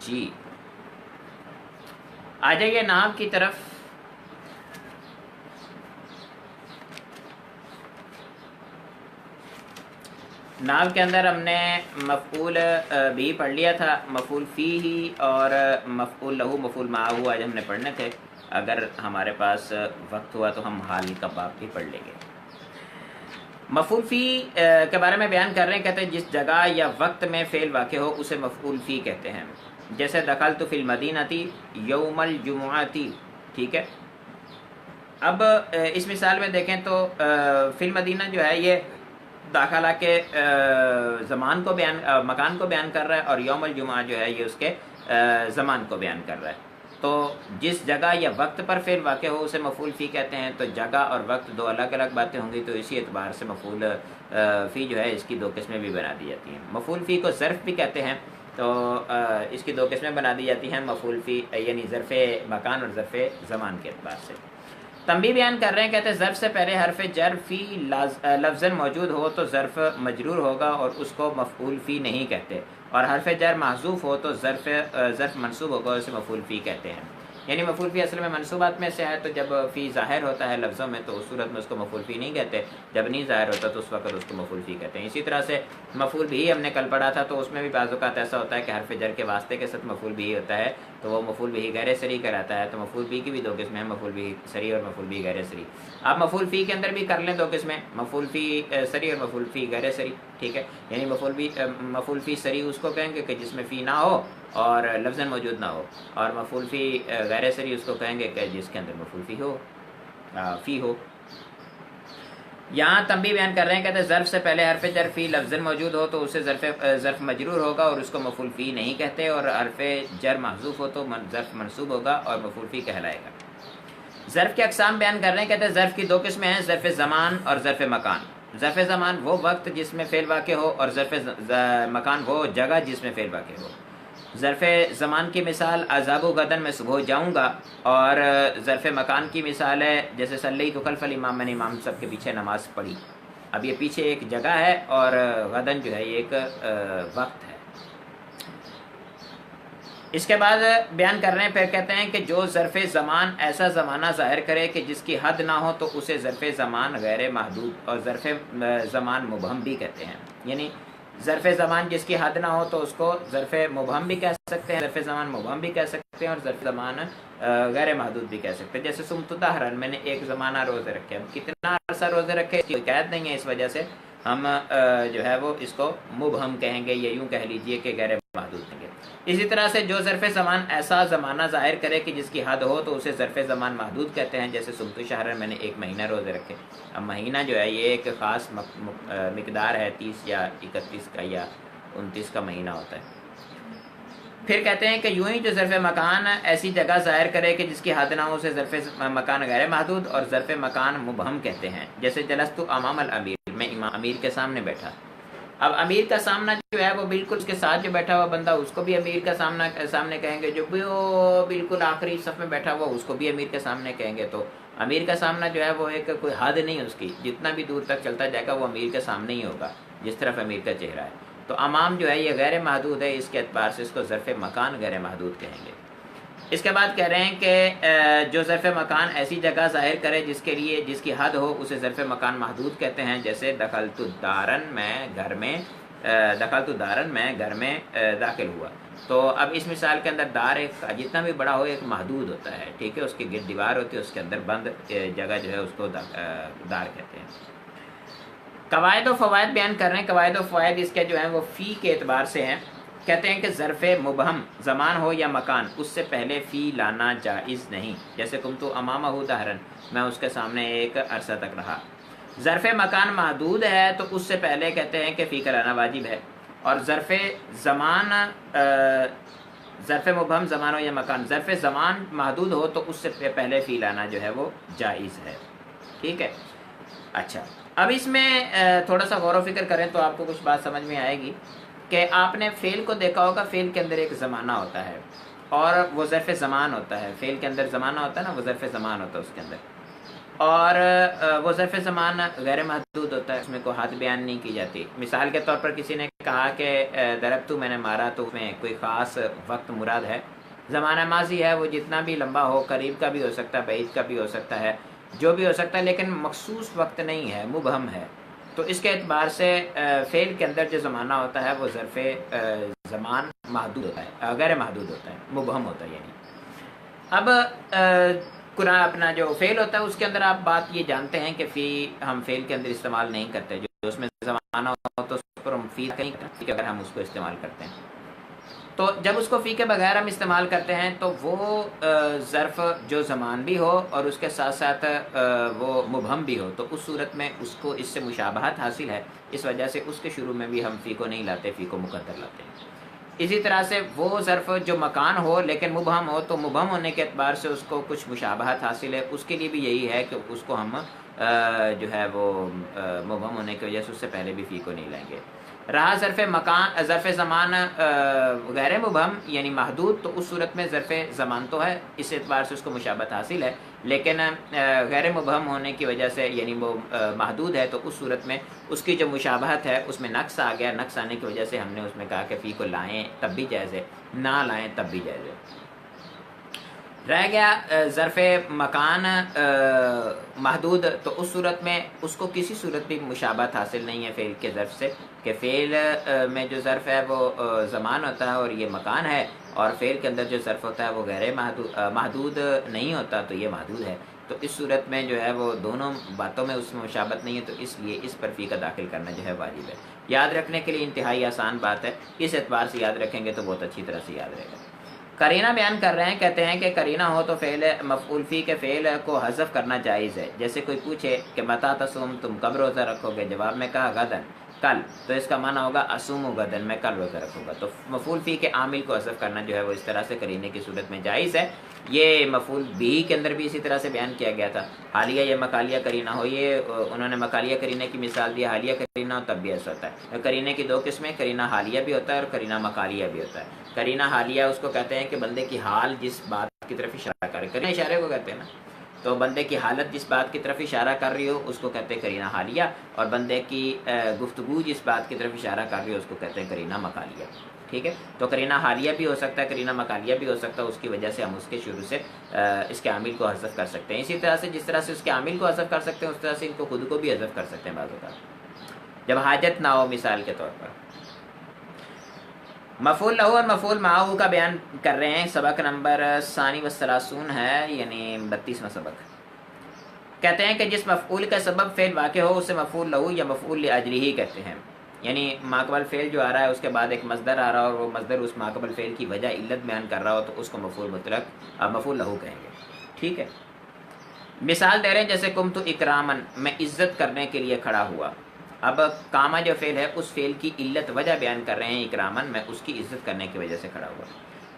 جی آ جائیے نام کی طرف۔ نام کے اندر ہم نے مفعول بھی پڑھ لیا تھا، مفعول فی ہی اور مفعول لہو مفعول معہو آج ہم نے پڑھنے تھے، اگر ہمارے پاس وقت ہوا تو ہم حال کا باب بھی پڑھ لیں گے۔ مفعول فی کے بارے میں بیان کر رہے ہیں، کہتے ہیں جس جگہ یا وقت میں فعل واقع ہو اسے مفعول فی کہتے ہیں، جیسے دخلت فی المدینہ یوم الجمعہ، ٹھیک ہے، اب اس مثال میں دیکھیں تو فی المدینہ جو ہے یہ داخلہ کے زمان کو بیان مکان کو بیان کر رہا ہے، اور یوم الجمعہ جو ہے یہ اس کے زمان کو بیان کر رہا ہے۔ تو جس جگہ یا وقت پر فعل واقع ہو اسے مفعول فی کہتے ہیں، تو جگہ اور وقت دو الگ الگ باتیں ہوں گی، تو اسی اعتبار سے مفعول فی جو ہے اس کی دو قسمیں بھی بنا دی جاتی ہیں۔ مفعول فی کو ظرف بھی کہتے ہیں، تو اس کی دو قسمیں بنا دی جاتی ہیں، مفعول فی یعنی ظرف مکان اور ظرف زمان کے اعتبار سے۔ تنبیہ بیان کر رہے ہیں، کہتے ہیں ظرف سے پہلے حرف جر فی لفظ موجود ہو تو ظرف مجرور ہوگا اور اس کو مفعول فی نہیں کہتے، اور حرف جر محذوف ہو تو ظرف منصوب ہوگا اور اسے مفعول فی کہتے ہیں۔ یعنی مفعول فی اصل میں منصوبات میں سے ہے، تو جب فی ظاہر ہوتا ہے لفظوں میں تو اس صورت میں اس کو مفعول فی نہیں کہتے، جب نہیں ظاہر ہوتا تو اس وقت اس کو مفعول فی کہتے ہیں۔ اسی طرح سے مفعول بھی ہم نے کل پڑھا تھا، تو اس میں بھی بعض اوقات ایسا ہوتا ہے کہ حرف جر کے واسطے کے ساتھ مفعول بھی ہوتا ہے، تو وہ مفعول بھی غیر صریح کراتا ہے۔ تو مفعول بھی کی بھی دو قسمیں ہیں، مفعول بھی صریح اور مفعول بھی غیر صریح۔ آپ مفعول فی کے اندر بھی کر لیں دو قسمیں، مفعول فی صریح اور مفعول فی غیر صریح، ٹھیک ہے۔ یعنی مفعول فی صریح اس کو کہیں گے کہ جس میں فی نہ ہو اور لفظ موجود نہ ہو، اور مفعول فی غیر صریح اس کو کہیں گے کہ جس کے اندر مفعول فی ہو۔ یہاں تنبیہ بیان کر رہے ہیں، کہتے ہیں ظرف سے پہلے حرف جر فی لفظ موجود ہو تو اسے ظرف مجرور ہوگا اور اس کو مفعول فی نہیں کہتے، اور حرف جر محذوف ہو تو ظرف منصوب ہوگا اور مفعول فی کہلائے گا۔ ظرف کے اقسام بیان کر رہے ہیں، کہتے ہیں ظرف کی دو قسمیں ہیں، ظرف زمان اور ظرف مکان۔ ظرف زمان وہ وقت جس میں فعل واقع ہو، اور ظرف مکان وہ جگہ جس میں فعل واقع ہو۔ ظرف زمان کی مثال عذاب و غدن میں صبح جاؤں گا، اور ظرف مکان کی مثال ہے جیسے صلیت خلف الامام، میں نے امام سب کے پیچھے نماز پڑھی۔ اب یہ پیچھے ایک جگہ ہے اور غدن جو ہے یہ ایک وقت ہے۔ اس کے بعد بیان کر رہے ہیں، پھر کہتے ہیں کہ جو ظرف زمان ایسا زمانہ ظاہر کرے کہ جس کی حد نہ ہو تو اسے ظرف زمان غیر محدود اور ظرف زمان مبہم بھی کہتے ہیں۔ یعنی ظرف زمان جس کی حد نہ ہو تو اس کو ظرف مبہم بھی کہہ سکتے ہیں، ظرف زمان مبہم بھی کہہ سکتے ہیں، اور ظرف زمان غیر محدود بھی کہہ سکتے ہیں۔ جیسے سمت دہرن، میں نے ایک زمانہ روزے رکھے، اب کتنا عرصہ روزے رکھے اس کی کوئی قید نہیں ہے، اس وجہ سے ہم جو ہے وہ اس کو مبہم کہیں گے، یا یوں کہہ لیجئے کہ غیر محدود کہیں گے۔ اسی طرح سے جو ظرف زمان ایسا زمانہ ظاہر کرے کہ جس کی حد ہو تو اسے ظرف زمان محدود کہتے ہیں، جیسے سمت شہر، میں نے ایک مہینہ روزے رکھے۔ اب مہینہ جو ہے یہ ایک خاص مقدار ہے، 30 یا 31 کا یا 29 کا مہینہ ہوتا ہے۔ پھر کہتے ہیں کہ یوں ہی جو ظرف مکان ایسی جگہ ظاہر کرے کہ جس کی حد نہ ہو اسے ظرف مکان غیر محدود اور ظرف مکان مبہم کہتے ہیں۔ جیسے جلست امام الامیر، میں امیر کے سامنے بیٹھا۔ اب امیر کا سامنا جو ہے وہ بالکل اس کے ساتھ جو بیٹھا ہوا بندہ اس کو بھی امیر کا سامنے کہیں گے، جو بالکل آخری صف میں بیٹھا ہوا اس کو بھی امیر کے سامنے کہیں گے۔ تو امیر کا سامنا جو ہے وہ ایک کوئی حد نہیں ہے اس کی، جتنا بھی دور تک چلتا جائے گا وہ امیر کے سامنے ہی ہوگا جس طرف امیر کا چہرہ ہے۔ تو امام جو ہے یہ غیر محدود ہے، اس کے اعتبار سے اس کو ظرف مکان غیر محدود کہیں گے۔ اس کے بعد کہہ رہے ہیں کہ جو ظرف مکان ایسی جگہ ظاہر کرے جس کی حد ہو اسے ظرف مکان محدود کہتے ہیں۔ جیسے دخلت دارن، میں گھر میں داخل ہوا۔ تو اب اس مثال کے اندر دار ایک جتنا بھی بڑا ہو ایک محدود ہوتا ہے، ٹھیک ہے، اس کی گرد دیوار ہوتی ہے، اس کے اندر بند جگہ جو ہے اس کو دار کہتے ہیں۔ قواعد و فوائد بیان کر رہے ہیں، قواعد و فوائد اس کے جو ہیں وہ فی کے اعتبار سے ہیں۔ کہتے ہیں کہ ظرف مبہم زمان ہو یا مکان اس سے پہلے فی لانا جائز نہیں، جیسے کنتو امامہ دہرن، میں اس کے سامنے ایک عرصہ تک رہا۔ ظرف مکان محدود ہے تو اس سے پہلے کہتے ہیں کہ فی کا لانا واجب ہے، اور ظرف مبہم زمان ہو یا مکان، ظرف زمان محدود ہو تو اس سے پہلے فی لانا جو ہے وہ جائز ہے، ٹھیک ہے۔ اچھا، اب اس میں تھوڑا سا غور و فکر کریں تو آپ کو کچھ بات سمجھ میں آئے گی کہ آپ نے فعل کو دیکھا ہوگا، فعل کے اندر ایک زمانہ ہوتا ہے اور وہ ظرف زمان ہوتا ہے، فعل کے اندر زمانہ ہوتا ہے نا، وہ ظرف زمان ہوتا ہے اس کے اندر، اور وہ ظرف زمان غیر محدود ہوتا ہے، اس میں کوئی حد بیان نہیں کی جاتی۔ مثال کے طور پر کسی نے کہا کہ ضربت، میں نے مارا، تو اس میں کوئی خاص وقت مراد ہے، زمانہ ماضی ہے، وہ جتنا بھی لمبا ہو، قریب کا بھی ہو سکتا ہے، بعید کا بھی ہو سکتا ہے، جو بھی ہو سکتا ہے، لیکن مخصوص وقت نہیں ہے، مبہم ہے۔ تو اس کے اعتبار سے فعل کے اندر جو زمانہ ہوتا ہے وہ ظرف زمان محدود ہوتا ہے، غیر محدود ہوتا ہے، مبہم ہوتا ہے یعنی۔ اب قرآن اپنا جو فعل ہوتا ہے اس کے اندر آپ بات یہ جانتے ہیں کہ فی ہم فعل کے اندر استعمال نہیں کرتے، جو اس میں زمانہ ہوتا ہے تو اس پر ہم فی نہیں کرتے اگر ہم اس کو استعمال کرتے ہیں۔ تو جب اس کو فی کے بغیر ہم استعمال کرتے ہیں تو وہ ظرف جو زمان بھی ہو اور اس کے ساتھ ساتھ وہ مبہم بھی ہو، تو اس صورت میں اس کو اس سے مشابہت حاصل ہے، اس وجہ سے اس کے شروع میں بھی ہم فی کو نہیں لاتے، فی کو مقدر لاتے ہیں۔ اسی طرح سے وہ ظرف جو مکان ہو لیکن مبہم ہو، تو مبہم ہونے کے اعتبار سے اس کو کچھ مشابہت حاصل ہے، اس کے لیے بھی یہی ہے کہ اس کو ہم جو ہے وہ مبہم ہونے کی وجہ سے اس سے پہلے بھی فی کو نہیں لیں گے۔ رہا ظرف مکان، ظرف زمان غیر مبہم یعنی محدود، تو اس صورت میں ظرف زمان تو ہے، اس اعتبار سے اس کو مشابہت حاصل ہے، لیکن غیر مبہم ہونے کی وجہ سے یعنی وہ محدود ہے، تو اس صورت میں اس کی جو مشابہت ہے اس میں نقص آ گیا، نقص آنے کی وجہ سے ہم نے اس میں کہا کہ فی کو لائیں تب بھی جائز ہے، نہ لائیں تب بھی جائز ہے۔ رہ گیا ظرف مکان محدود، تو اس صورت میں اس کو کسی صورت بھی مشابہت حاصل نہیں ہے فعل کے ظرف سے، کہ فعل میں جو ظرف ہے وہ زمان ہوتا ہے اور یہ مکان ہے، اور فعل کے اندر جو ظرف ہوتا ہے وہ غیر محدود نہیں ہوتا، تو یہ محدود ہے۔ تو اس صورت میں جو ہے وہ دونوں باتوں میں اس میں مشابہت نہیں ہے، تو اس لیے اس پر فی کا داخل کرنا جو ہے واجب ہے۔ یاد رکھنے کے لیے انتہائی آسان بات ہے، اس اعتبار سے یاد رکھیں گے تو بہت اچھی طرح سے یاد رہے گا۔ قرینہ بیان کر رہے ہیں، کہتے ہیں کہ قرینہ ہو تو فعل مفعول فی کے فعل کو حذف کرنا جائز ہے۔ جیسے کوئی پوچھے کہ متی تصوم، تم کب روزہ رکھو گے، جواب میں کہا غدن، کل، تو اس کا معنی ہوگا اصوم غدن، میں کل روزہ رکھوں گا۔ تو مفعول فی کے عامل کو حذف کرنا جو ہے وہ اس طرح سے قرینے کی صورت میں جائز ہے۔ یہ مفعول بھی کے اندر بھی اسی طرح سے بیان کیا گیا تھا۔ حالیہ یا مکالیہ قرینہ ہو، یہ انہوں نے مکالیہ قرینے کی مثال دی، حالیہ قرینہ ہو تب بھی ایسا ہوتا ہے۔ قرینے کی دو قسمیں، قرینہ حالیہ بھی ہوتا ہے اور قرینہ مکالیہ بھی ہوتا ہے۔ قرینہ حالیہ اس کو کہتے ہیں کہ بندے کی حال جس بات کی طرف اشارہ کرے، قرینہ اشارے کو کہتے ہیں نا، تو بندے کی حالت جس بات کی طرف اشارہ کر رہی ہو اس کو کہتے ہیں قرینہ حالیہ، اور بندے کی گفتگو جس بات کی طرف اشارہ کر رہی ہو اس کو کہتے ہیں قرینہ مکالیہ۔ ٹھیک ہے، تو قرینہ حالیہ بھی ہو سکتا ہے، قرینہ مکالیہ بھی ہو سکتا ہے، اس کی وجہ سے ہم اس کے شروع سے اس کے عامل کو حذف کر سکتے ہیں۔ اسی طرح سے جس طرح سے اس کے عامل کو حذف کر سکتے ہیں اس طرح سے ان کو خود کو بھی حذف کر سکتے ہیں بعض اوقات، جب حاجت نہ ہو، مثال کے طور پر۔ مفعول لہو اور مفعول معہو کا بیان کر رہے ہیں، سبق نمبر ثانی والثلاثون ہے، یعنی 32واں سبق۔ کہتے ہیں کہ جس مفعول کا سبب فعل واقع ہو اسے مفعول لہو یا مفعول لاجلہ کہتے ہیں، یعنی ماقبل فعل جو آ رہا ہے اس کے بعد ایک مصدر آ رہا ہے اور وہ مصدر اس ماقبل فعل کی وجہ علت بیان کر رہا ہو تو اس کو مفعول مطلق مفعول لہو کہیں گے۔ ٹھیک ہے، مثال دے رہے ہیں جیسے قمت اکرامن، میں عزت کرنے کے لیے کھڑا ہوا۔ اب کامہ جو فعل ہے اس فعل کی علت وجہ بیان کر رہے ہیں، اکرامن، میں اس کی عزت کرنے کی وجہ سے کھڑا ہوا۔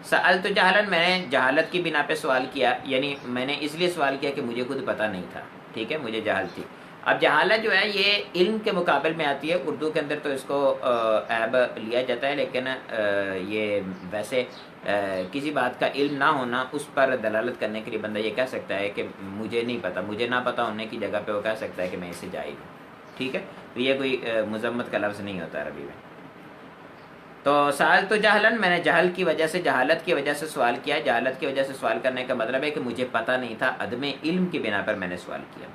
سألت جہلن، میں نے جہالت کی بنا پہ سوال کیا، یعنی میں نے اس لیے سوال کیا کہ مجھے خود پتہ نہیں تھا، ٹھیک ہے، مجھے جہل تھی۔ اب جہالت جو ہے یہ علم کے مقابل میں آتی ہے، اردو کے اندر تو اس کو عیب لیا جاتا ہے، لیکن یہ ویسے کسی بات کا علم نہ ہونا اس پر دلالت کرنے کے لیے بندہ یہ کہہ سکتا ہے کہ مجھے نہیں پتہ، مجھے نہ پتہ ہونے کی جگہ پہ وہ کہہ سکتا ہے کہ میں اس سے جاہل ہوں۔ ٹھیک ہے، تو یہ کوئی مذمت کا لفظ نہیں ہوتا عربی میں۔ تو سألت جہلن، میں نے جہل کی وجہ سے، جہالت کی وجہ سے سوال کیا۔ جہالت کی وجہ سے سوال کرنے کا مطلب ہے کہ مجھے پتہ نہیں تھا، عدم علم کی بنا پر میں نے سوال کیا۔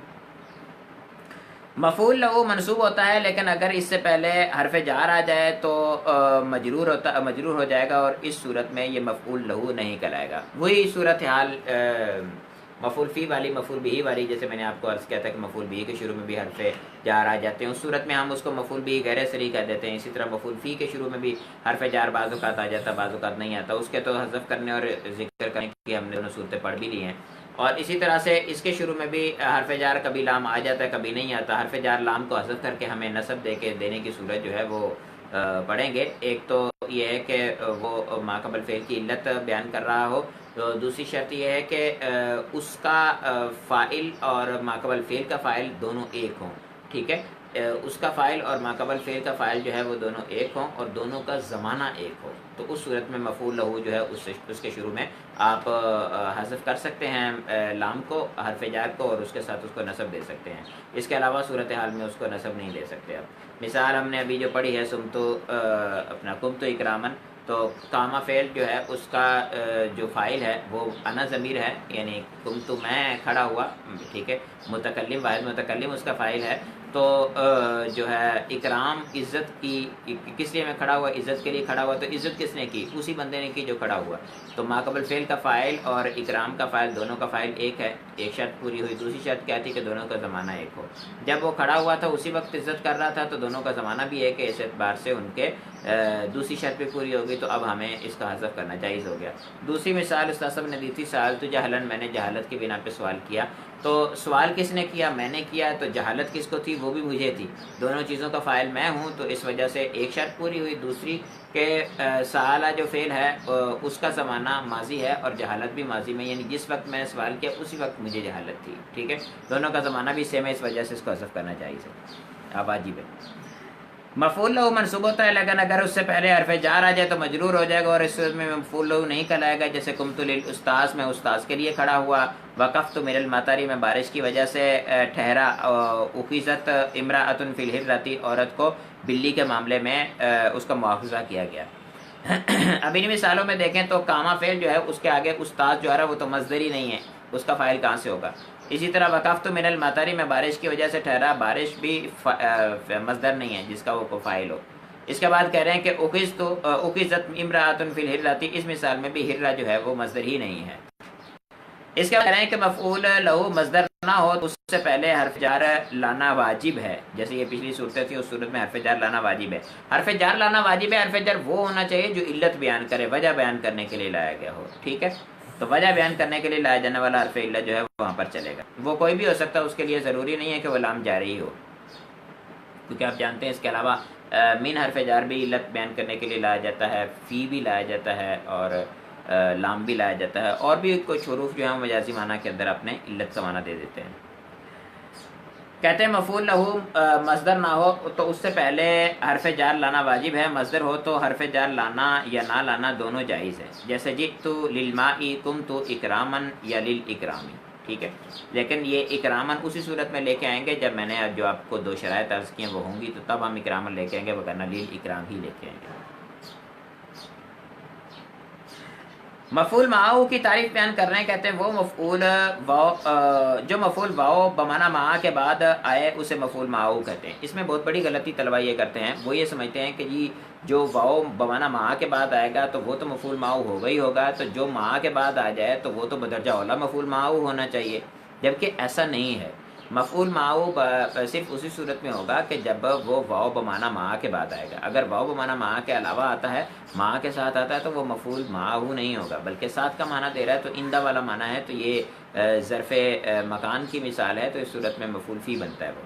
مفعول لہو منصوب ہوتا ہے، لیکن اگر اس سے پہلے حرف جار آ جائے تو مجرور ہو جائے گا، اور اس صورت میں یہ مفعول لہو نہیں کہلائے گا۔ وہی صورت حال مفعول فی والی، مفعول بہ والی، جیسے میں نے آپ کو عرض کیا تھا کہ مفعول بہ کے شروع میں بھی حرف جار آ جاتے ہیں، اس صورت میں ہم اس کو مفعول بہ غیر صریح کہہ دیتے ہیں۔ اسی طرح مفعول فی کے شروع میں بھی حرف جار بعض اوقات آ جاتا ہے، بعض اوقات نہیں آتا، اس کے تو حذف کرنے اور ذکر کرنے کی ہم نے دونوں صورتیں پڑھ بھی لی ہیں۔ اور اسی طرح سے اس کے شروع میں بھی حرف جار کبھی لام آ جاتا ہے کبھی نہیں آتا، حرف جار لام کو حذف کر کے ہمیں نصب دے کے دینے کی صورت جو ہے وہ پڑھیں گے۔ ایک تو یہ ہے کہ وہ ماقبل فعل کی علت بیان کر رہا ہو، تو دوسری شرط یہ ہے کہ اس کا فاعل اور ماقبل فعل کا فاعل دونوں ایک ہوں۔ ٹھیک ہے، اس کا فاعل اور ماقبل فعل کا فاعل جو ہے وہ دونوں ایک ہوں اور دونوں کا زمانہ ایک ہو، تو اس صورت میں مفعول لہو جو ہے اس کے شروع میں آپ حذف کر سکتے ہیں لام کو، حرف جار کو، اور اس کے ساتھ اس کو نصب دے سکتے ہیں۔ اس کے علاوہ صورتحال میں اس کو نصب نہیں دے سکتے۔ اب مثال ہم نے ابھی جو پڑھی ہے سمتو اپنا قمت اکرامن، تو کامہ فعل جو ہے اس کا جو فاعل ہے وہ انا ضمیر ہے، یعنی قمت میں کھڑا ہوا، ٹھیک ہے، متکلم واحد متکلم اس کا فاعل ہے، تو جو ہے اکرام عزت کی کس لیے میں کھڑا ہوا؟ عزت کے لیے کھڑا ہوا. تو عزت کس نے کی؟ اسی بندے نے کی جو کھڑا ہوا. تو ما قبل فعل کا فاعل اور اکرام کا فاعل دونوں کا فاعل ایک ہے. ایک شرط پوری ہوئی. دوسری شرط کیا تھی؟ کہ دونوں کا زمانہ ایک ہو. جب وہ کھڑا ہوا تھا اسی وقت عزت کر رہا تھا تو دونوں کا زمانہ بھی ایک ہے. اس اعتبار سے ان کے دوسری شرط بھی پوری ہوگی. تو اب ہمیں اس کا حذف کرنا جائز ہو گیا. دوسری مثال استاد صاحب نے دی تھی سوال تو جہلن، میں نے جہالت کی بنا پہ سوال کیا. تو سوال کس نے کیا؟ میں نے کیا. تو جہالت کس کو تھی؟ وہ بھی مجھے تھی. دونوں چیزوں کا فاعل میں ہوں تو اس وجہ سے ایک شرط پوری ہوئی. دوسری کہ سوالہ جو فعل ہے اس کا زمانہ ماضی ہے اور جہالت بھی ماضی میں، یعنی جس وقت میں نے سوال کیا اسی وقت مجھے جہالت تھی. ٹھیک ہے، دونوں کا زمانہ بھی سیم ہے، اس وجہ سے اس کو حذف کرنا جائز ہے. اب واجب ہے. مفعول لہو منصوب ہوتا ہے لیکن اگر اس سے پہلے حرف جار آ جائے تو مجرور ہو جائے گا، اور اس صورت میں مفعول لہو نہیں کہلائے گا. جیسے قمت للاستاذ، میں استاذ کے لیے کھڑا ہوا. وقفت من المطر، میں بارش کی وجہ سے ٹھہرا. اخذت امراۃ فی الحرۃ، عورت کو بلی کے معاملے میں اس کا مواخذہ کیا گیا. اب ان مثالوں میں دیکھیں تو کاما فعل جو ہے اس کے آگے استاذ جو ہے وہ تو مصدر ہی نہیں ہے، اس کا فاعل کہاں سے ہوگا؟ اسی طرح وقفت من المطر، میں بارش کی وجہ سے ٹھہرا، بارش بھی مصدر نہیں ہے جس کا وہ فاعل ہو. اس کے بعد کہہ رہے ہیں کہ اخذت امراۃ فی الحرۃ، اس مثال میں بھی ہرہ جو ہے وہ مصدر ہی نہیں ہے. اس کے بعد کہہ رہے ہیں کہ مفعول لہو مصدر نہ ہو تو اس سے پہلے حرف جار لانا واجب ہے. جیسے یہ پچھلی صورتیں تھی اس صورت میں حرف جار لانا واجب ہے. حرف جار لانا واجب ہے. حرف جار وہ ہونا چاہیے جو علت بیان کرے، وجہ بیان کرنے کے لیے لایا گیا ہو. ٹھیک ہے، تو وجہ بیان کرنے کے لیے لایا جانے والا حرف علت جو ہے وہاں پر چلے گا. وہ کوئی بھی ہو سکتا ہے، اس کے لیے ضروری نہیں ہے کہ وہ لام جاری ہو، کیونکہ آپ جانتے ہیں اس کے علاوہ من حرف جار بھی علت بیان کرنے کے لیے لایا جاتا ہے، فی بھی لایا جاتا ہے اور لام بھی لایا جاتا ہے، اور بھی کچھ حروف جو ہیں مجازی معنی کے اندر اپنے علت کا معنی دے دیتے ہیں. کہتے ہیں مفعول لہو مصدر نہ ہو تو اس سے پہلے حرف جار لانا واجب ہے. مصدر ہو تو حرف جار لانا یا نہ لانا دونوں جائز ہے. جیسے جئت للماء، قمت اکراما یا للاکرامی. ٹھیک ہے، لیکن یہ اکرامن اسی صورت میں لے کے آئیں گے جب میں نے جو آپ کو دو شرائط عرض کی ہیں وہ ہوں گی، تو تب ہم اکرامن لے کے آئیں گے، وگرنہ للاکرام ہی لے کے آئیں گے. مفعول معاو کی تعریف بیان کر رہے ہیں. کہتے ہیں وہ مفعول جو مفعول واو بمانا معا کے بعد آئے اسے مفعول معاو کہتے ہیں. اس میں بہت بڑی غلطی طلبہ یہ کرتے ہیں، وہ یہ سمجھتے ہیں کہ جی جو واو بمانا معا کے بعد آئے گا تو وہ تو مفعول معاو ہوگا ہی ہوگا، تو جو معا کے بعد آ جائے تو وہ تو بدرجہ اولا مفعول معاو ہونا چاہیے، جبکہ ایسا نہیں ہے. مفعول معاو صرف اسی صورت میں ہوگا کہ جب وہ واو بمانا معا کے بعد آئے گا. اگر واو بمانا معا کے علاوہ آتا ہے، معا کے ساتھ آتا ہے، تو وہ مفعول معاو نہیں ہوگا، بلکہ ساتھ کا معنی دے رہا ہے تو اندہ والا معنی ہے، تو یہ ظرف مکان کی مثال ہے، تو اس صورت میں مفعول فی بنتا ہے. وہ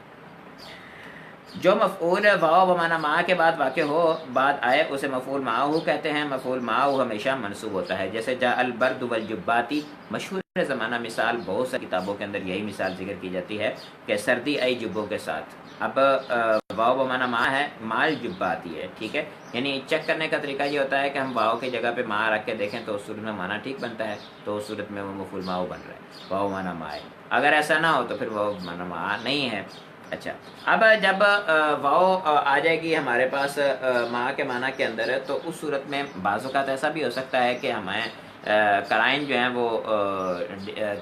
جو مفعول واو بمانا معا کے بعد واقع ہو، بعد آئے، اسے مفعول معاو کہتے ہیں. مفعول معاو ہمیشہ منصوب ہوتا ہے. جیسے جاء البرد والجباتی، مشہور زمانہ مثال، بہت سی کتابوں کے اندر یہی مثال ذکر کی جاتی ہے کہ سردی آئی جبوں کے ساتھ. اب واو بمانا معا ہے، مال جبہ آتی ہے. ٹھیک ہے، یعنی چیک کرنے کا طریقہ یہ ہوتا ہے کہ ہم واو کی جگہ پہ معا رکھ کے دیکھیں تو اس صورت میں معنی ٹھیک بنتا ہے، تو اس صورت میں وہ مفعول معاو بن رہا ہے، واو بمانا معا ہے. اگر ایسا نہ ہو تو پھر واو بمانا معا نہیں ہے. اچھا، اب جب واو آ جائے گی ہمارے پاس معا کے معنی کے اندر، تو اس صورت میں بعض اوقات ایسا بھی ہو سکتا ہے کہ ہمیں قرائن جو ہیں وہ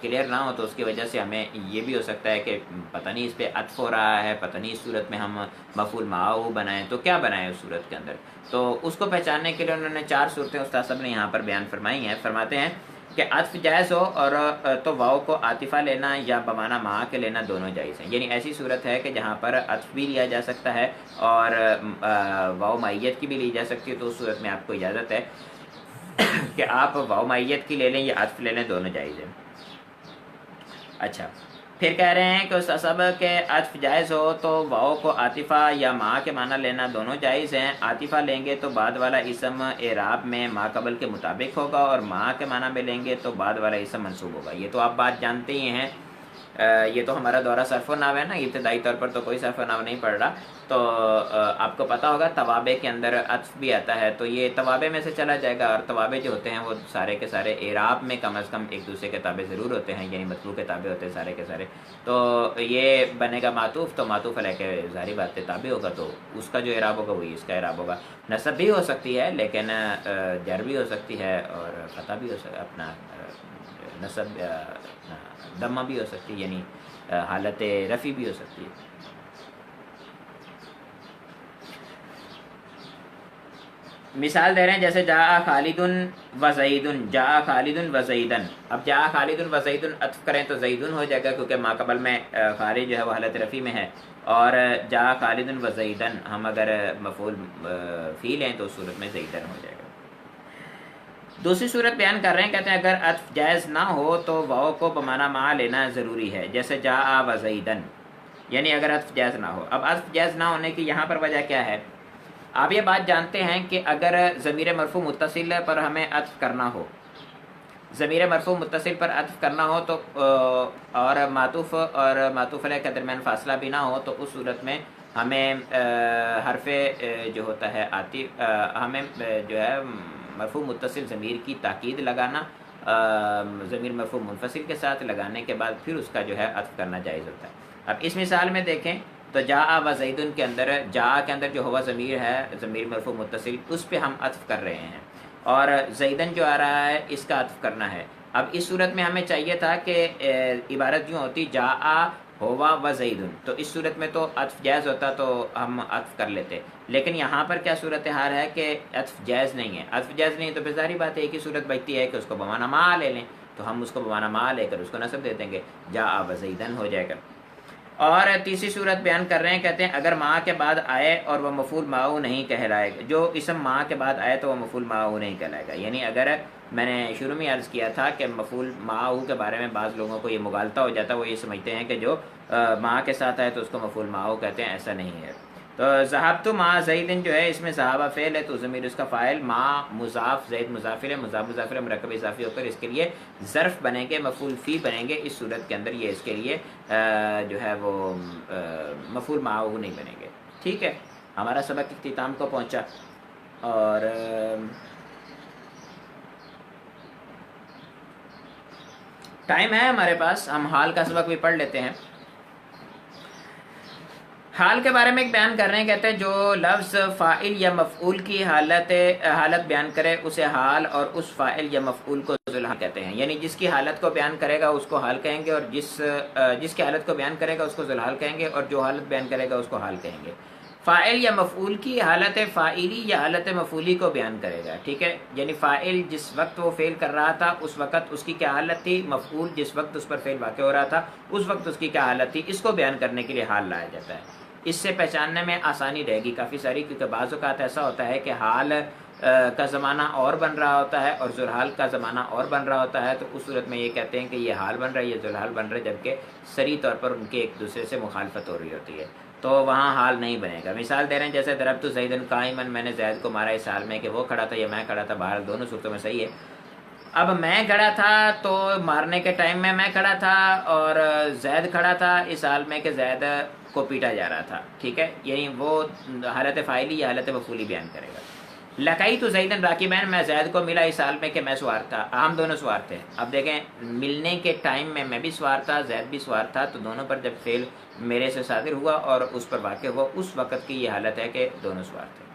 کلیئر نہ ہو، تو اس کی وجہ سے ہمیں یہ بھی ہو سکتا ہے کہ پتہ نہیں اس پہ عطف ہو رہا ہے، پتہ نہیں اس صورت میں ہم مفعول معاو بنائیں تو کیا بنائیں اس صورت کے اندر. تو اس کو پہچاننے کے لیے انہوں نے 4 صورتیں استاد صاحب نے یہاں پر بیان فرمائی ہیں. فرماتے ہیں کہ عطف جائز ہو اور تو واو کو عاطفہ لینا یا بمانا معا کے لینا دونوں جائز ہیں. یعنی ایسی صورت ہے کہ جہاں پر عطف بھی لیا جا سکتا ہے اور واو معیت کی بھی لی جا سکتی ہے، تو اس صورت میں آپ کو اجازت ہے کہ آپ واو معیت کی لے لیں یا عطف لے لیں، دونوں جائز ہیں. اچھا، پھر کہہ رہے ہیں کہ استاد صاحب کے عطف جائز ہو تو واو کو عاطفہ یا ما کے معنی لینا دونوں جائز ہیں. عاطفہ لیں گے تو بعد والا اسم اعراب میں ما قبل کے مطابق ہوگا، اور ما کے معنی میں لیں گے تو بعد والا اسم منصوب ہوگا. یہ تو آپ بات جانتے ہی ہیں. یہ تو ہمارا دورہ صرف و نحو ہے نا، ابتدائی طور پر تو کوئی صرف و نحو نہیں پڑھ رہا، تو آپ کو پتہ ہوگا توابع کے اندر عطف بھی آتا ہے، تو یہ توابع میں سے چلا جائے گا. اور توابع جو ہوتے ہیں وہ سارے کے سارے اعراب میں کم از کم ایک دوسرے کے تابع ضرور ہوتے ہیں، یعنی مطلوب کے تابع ہوتے ہیں سارے کے سارے. تو یہ بنے گا معطوف، تو معطوف علیہ کے ظاہری بات تابع ہوگا، تو اس کا جو اعراب ہوگا وہی اس کا اعراب ہوگا. نصب بھی ہو سکتی ہے لیکن جر بھی ہو سکتی ہے، اور فتح بھی ہو سکتا اپنا نصب دمہ بھی ہو سکتی ہے، یعنی حالت رفع بھی ہو سکتی ہے. مثال دے رہے ہیں جیسے جاء خالد و زیدن، جاء خالد و زیدن. اب جاء خالد و زیدن عطف کریں تو زیدن ہو جائے گا کیونکہ ما قبل میں خالد جو ہے وہ حالت رفیع میں ہے، اور جاء خالد و زیدن ہم اگر مفعول فی لیں تو اس صورت میں زیدن ہو جائے گا. دوسری صورت بیان کر رہے ہیں، کہتے ہیں اگر عطف جائز نہ ہو تو واو کو بمعنی ما لینا ضروری ہے، جیسے جاء و زیدن، یعنی اگر عطف جائز نہ ہو. اب عطف جائز نہ ہونے کی یہاں پر وجہ کیا ہے؟ آپ یہ بات جانتے ہیں کہ اگر ضمیر مرفوع متصل پر ہمیں عطف کرنا ہو، ضمیر مرفوع متصل پر عطف کرنا ہو تو اور معطوف علیہ کے درمیان فاصلہ بھی نہ ہو تو اس صورت میں ہمیں حرف جو ہوتا ہے ہمیں جو ہے مرفوع متصل ضمیر کی تاکید لگانا، ضمیر مرفوع منفصل کے ساتھ لگانے کے بعد پھر اس کا جو ہے عطف کرنا جائز ہوتا ہے. اب اس مثال میں دیکھیں تو جاء و زیدن کے اندر جاء کے اندر جو ہوا ضمیر ہے، ضمیر مرفوع متصل، اس پہ ہم عطف کر رہے ہیں، اور زیدن جو آ رہا ہے اس کا عطف کرنا ہے. اب اس صورت میں ہمیں چاہیے تھا کہ عبارت یوں ہوتی جاء ہوا و زیدن، تو اس صورت میں تو عطف جائز ہوتا تو ہم عطف کر لیتے، لیکن یہاں پر کیا صورتحال ہے کہ عطف جائز نہیں ہے. عطف جائز نہیں ہے تو پھر ظاہری بات ہے ایک ہی صورت بچتی ہے کہ اس کو بمعنی ما لے لیں، تو ہم اس کو بمعنی ما لے کر اس کو نصب دے دیں گے، جاء و زیدن ہو جائے گا. اور تیسری صورت بیان کر رہے ہیں، کہتے ہیں اگر ما کے بعد آئے اور وہ مفعول معه نہیں کہلائے گا، جو اسم ما کے بعد آئے تو وہ مفعول معه نہیں کہلائے گا. یعنی اگر میں نے شروع میں عرض کیا تھا کہ مفعول معه کے بارے میں بعض لوگوں کو یہ مغالطہ ہو جاتا ہے، وہ یہ سمجھتے ہیں کہ جو ما کے ساتھ آئے تو اس کو مفعول معه کہتے ہیں، ایسا نہیں ہے. تو ذهبت مع زید جو ہے اس میں صحابہ فعل ہے تو ضمیر اس کا فاعل، مع مضاف، زید مضاف ہے، مضاف مرکب اضافی ہو کر اس کے لیے ظرف بنیں گے، مفعول فی بنیں گے. اس صورت کے اندر یہ اس کے لیے جو ہے وہ مفعول معه نہیں بنیں گے. ٹھیک ہے، ہمارا سبق اختتام کو پہنچا اور ٹائم ہے ہمارے پاس، ہم حال کا سبق بھی پڑھ لیتے ہیں. حال کے بارے میں ایک بیان کر رہے ہیں، کہتے ہیں جو لفظ فاعل یا مفعول کی حالت بیان کرے اسے حال، اور اس فاعل یا مفعول کو ذوالحال کہتے ہیں. یعنی جس کی حالت کو بیان کرے گا اس کو حال کہیں گے، اور جس کی حالت کو بیان کرے گا اس کو ذوالحال کہیں گے، اور جو حالت بیان کرے گا اس کو حال کہیں گے. فاعل یا مفعول کی حالت فاعلی یا حالت مفعولی کو بیان کرے گا. ٹھیک ہے، یعنی فاعل جس وقت وہ فعل کر رہا تھا اس وقت اس کی کیا حالت تھی، مفعول جس وقت اس پر فعل واقع ہو رہا تھا اس وقت اس کی کیا حالت تھی، اس کو بیان کرنے کے لیے حال لایا جاتا ہے. اس سے پہچاننے میں آسانی رہے گی کافی ساری، کیونکہ بعض اوقات ایسا ہوتا ہے کہ حال کا زمانہ اور بن رہا ہوتا ہے اور ذوالحال کا زمانہ اور بن رہا ہوتا ہے، تو اس صورت میں یہ کہتے ہیں کہ یہ حال بن رہا ہے، یہ ذوالحال بن رہا ہے، جبکہ صریح طور پر ان کے ایک دوسرے سے مخالفت ہو رہی ہوتی ہے، تو وہاں حال نہیں بنے گا. مثال دے رہے ہیں جیسے ضربت زیدن قائما، میں نے زید کو مارا اس حال میں کہ وہ کھڑا تھا یا میں کھڑا تھا، بہرحال دونوں صورتوں میں صحیح ہے. اب میں کھڑا تھا تو مارنے کے ٹائم میں کھڑا تھا، اور زید کھڑا تھا اس حال میں کہ زید کو پیٹا جا رہا تھا. ٹھیک ہے، یعنی وہ حالت فاعلی یا حالت مفعولی بیان کرے گا. لقیت زیدن راکبین، میں زید کو ملا اس حال میں کہ میں سوار تھا، ہم دونوں سوار تھے. اب دیکھیں ملنے کے ٹائم میں بھی سوار تھا، زید بھی سوار تھا، تو دونوں پر جب فعل میرے سے صادر ہوا اور اس پر واقع ہوا اس وقت کی یہ حالت ہے کہ دونوں سوار تھے.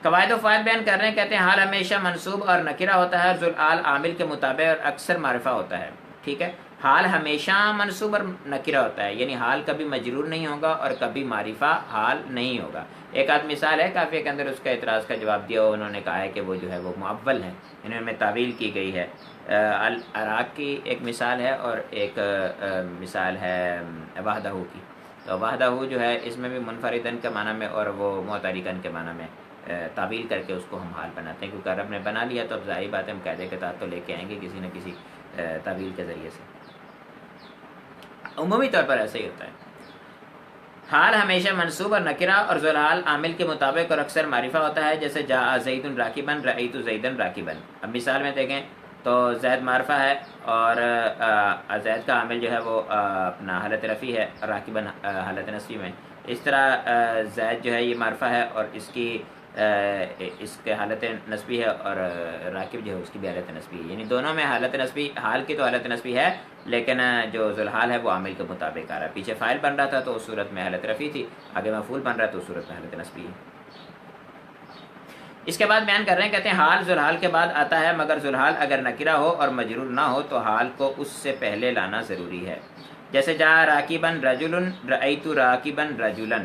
قواعد و فوائد بیان کر رہے ہیں، کہتے ہیں حال ہمیشہ منصوب اور نکرہ ہوتا ہے، ذوالحال عامل کے مطابق اور اکثر معرفہ ہوتا ہے. ٹھیک ہے، حال ہمیشہ منصوب اور نکرہ ہوتا ہے، یعنی حال کبھی مجرور نہیں ہوگا اور کبھی معرفہ حال نہیں ہوگا. ایک آدھ مثال ہے کافی کے اندر اس کا اعتراض کا جواب دیا، انہوں نے کہا ہے کہ وہ جو ہے وہ معول ہے، انہوں میں تعویل کی گئی ہے. العراق کی ایک مثال ہے اور ایک مثال ہے وحدہ کی. تو وحدہ جو ہے اس میں بھی منفردن کے معنی میں اور وہ معترکن کے معنی میں تعویل کر کے اس کو ہم حال بناتے ہیں، کیونکہ عرب نے بنا لیا تو اب ظاہری بات ہے ہم قاعدے کے تحت تو لے کے آئیں گے کسی نہ کسی تعویل کے ذریعے سے. عمومی طور پر ایسا ہی ہوتا ہے. حال ہمیشہ منصوب اور نکرہ اور ذوالحال عامل کے مطابق اور اکثر معرفہ ہوتا ہے، جیسے جاء زید راکبا، رأیت زیدا راکبا. اب مثال میں دیکھیں تو زید معرفہ ہے اور زید کا عامل جو ہے وہ اپنا حالت رفیع ہے، راکبا حالت نصبی میں. اس طرح زید جو ہے یہ معرفہ ہے اور اس کے حالت نصبی ہے، اور راکب جو ہے اس کی بھی حالت نصبی ہے. یعنی دونوں میں حالت نصبی، حال کی تو حالت نصبی ہے لیکن جو ذوالحال ہے وہ عامل کے مطابق آ رہا ہے. پیچھے فاعل بن رہا تھا تو اس صورت میں حالت رفیع تھی، آگے مفعول بن رہا ہے تو اس صورت میں حالت نصبی ہے. اس کے بعد بیان کر رہے ہیں، کہتے ہیں حال ذوالحال کے بعد آتا ہے، مگر ذوالحال اگر نکرہ ہو اور مجرور نہ ہو تو حال کو اس سے پہلے لانا ضروری ہے. جیسے جاء راکبا رجل، رأیت راکبا رجلا.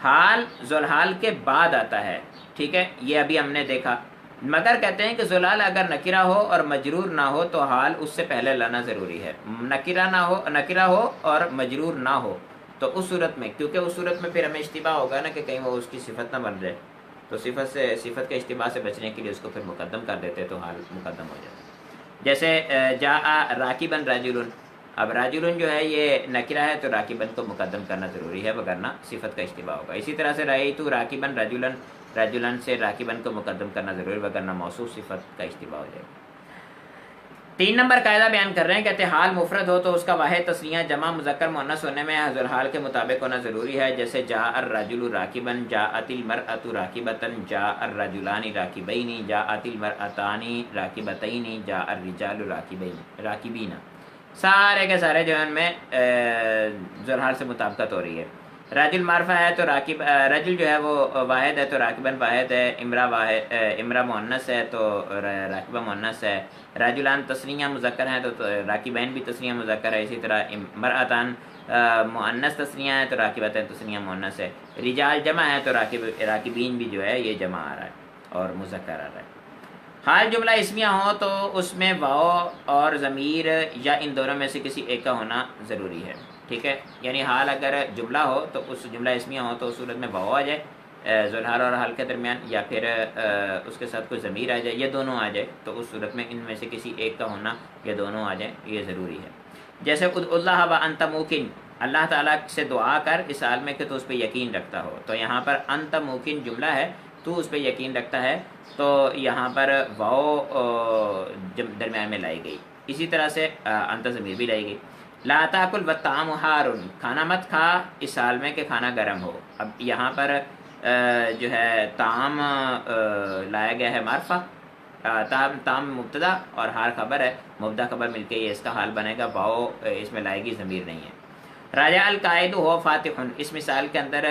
حال ذوالحال کے بعد آتا ہے، ٹھیک ہے، یہ ابھی ہم نے دیکھا، مگر کہتے ہیں کہ ذوالحال اگر نکرہ ہو اور مجرور نہ ہو تو حال اس سے پہلے لانا ضروری ہے، نکرہ ہو اور مجرور نہ ہو تو اس صورت میں، کیونکہ اس صورت میں پھر ہمیں اشتباہ ہوگا نا کہ کہیں وہ اس کی صفت نہ بن جائے، تو صفت کے اشتباہ سے بچنے کے لیے اس کو پھر مقدم کر دیتے تو حال مقدم ہو جاتا ہے۔ جیسے جاء راکبن رجل، اب رجل جو ہے یہ نکرہ ہے تو راکبن کو مقدم کرنا ضروری ہے وگرنہ صفت کا اشتباہ ہوگا۔ اسی طرح سے رأیت راکبن رجلن، رجلن سے راکبن کو مقدم کرنا ضروری ہے وگرنہ موصوف صفت کا اشتباہ ہو جائے گا۔ 3 نمبر قاعدہ بیان کر رہے ہیں، کہتے ہیں حال مفرد ہو تو اس کا واحد تثنیہ جمع مذکر مؤنث ہونے میں ذوالحال کے مطابق ہونا ضروری ہے، جیسے جاء الرجل راکبن، جاءت المرأة راکبتن، جاء الرجلان راکبین، جاءت المرأتان راکبتین، جاء الرجال راکبین، سارے کے سارے جو ہیں ان میں ذوالحال سے مطابقت ہو رہی ہے۔ رجل معرفہ ہے تو راکب، رجل جو ہے وہ واحد ہے تو راکبن واحد ہے، امرا مؤنث ہے تو راکبہ مؤنث ہے، رجلان تثنیہ مذکر ہیں تو راکبین بھی تثنیہ مذکر ہے، اسی طرح مرأتان مؤنث تثنیہ ہے تو راکبتین تثنیہ مؤنث ہے، رجال جمع ہے تو راکبین بھی جو ہے یہ جمع آ رہا ہے اور مذکر آ رہا ہے۔ حال جملہ اسمیہ ہو تو اس میں واو اور ضمیر یا ان دونوں میں سے کسی ایک کا ہونا ضروری ہے، ٹھیک ہے، یعنی حال اگر جملہ ہو تو اس جملہ اسمیہ ہو تو اس صورت میں واو آ جائے ذوالحال اور حال کے درمیان، یا پھر اس کے ساتھ کوئی ضمیر آ جائے، یہ دونوں آ جائے، تو اس صورت میں ان میں سے کسی ایک کا ہونا یہ دونوں آ جائیں، یہ ضروری ہے۔ جیسے ادعو اللہ وانت موقن، اللہ تعالیٰ سے دعا کر اس حال میں کہ تو اس پہ یقین رکھتا ہو، تو یہاں پر انت موقن جملہ ہے، تو اس پہ یقین رکھتا ہے، تو یہاں پر واو درمیان میں لائی گئی، اسی طرح سے انت ضمیر بھی لائی گئی۔ لا تاکل والطعام حار، کھانا مت کھا اس حال میں کہ کھانا گرم ہو، اب یہاں پر جو ہے طعام لایا گیا ہے معرفہ، طعام مبتدا اور حال خبر ہے، مبتدا خبر مل کے یہ اس کا حال بنے گا، واو اس میں لائے گی، ضمیر نہیں ہے۔ راجع القائد ہوا فاتح، اس مثال کے اندر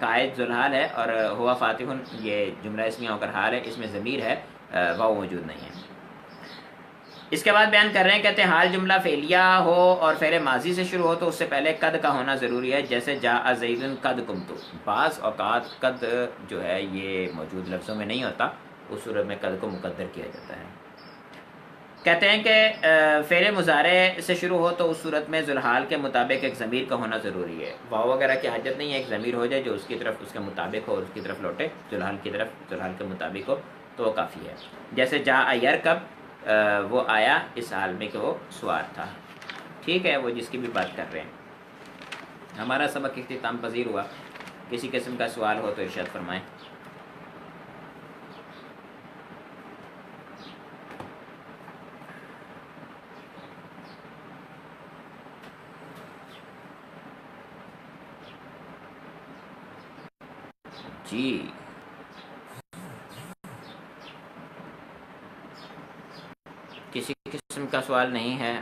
قائد ذوالحال ہے اور ہوا فاتح یہ جملہ اسمیہ ہو کر حال ہے، اس میں ضمیر ہے، واو موجود نہیں ہے۔ اس کے بعد بیان کر رہے ہیں، کہتے ہیں حال جملہ فعلیہ ہو اور فعل ماضی سے شروع ہو تو اس سے پہلے قد کا ہونا ضروری ہے، جیسے جاء زید قد قمت، بعض اوقات قد جو ہے یہ موجود لفظوں میں نہیں ہوتا، اس صورت میں قد کو مقدر کیا جاتا ہے۔ کہتے ہیں کہ فعل مضارع سے شروع ہو تو اس صورت میں ذوالحال کے مطابق ایک ضمیر کا ہونا ضروری ہے، واو وغیرہ کی حاجت نہیں ہے، ایک ضمیر ہو جائے جو اس کی طرف اس کے مطابق ہو اور اس کی طرف لوٹے، ذوالحال کی طرف ذوالحال کے مطابق ہو تو وہ کافی ہے۔ جیسے جاء یرکب، وہ آیا اس حال میں کہ وہ سوار تھا، ٹھیک ہے، وہ جس کی بھی بات کر رہے ہیں۔ ہمارا سبق اختتام پذیر ہوا، کسی قسم کا سوال ہو تو ارشاد فرمائیں۔ جی کسی قسم کا سوال نہیں ہے؟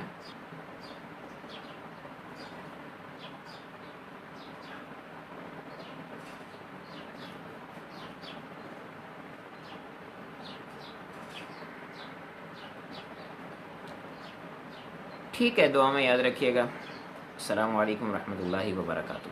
ٹھیک ہے، دعا میں یاد رکھیے گا۔ السلام علیکم ورحمۃ اللہ وبرکاتہ۔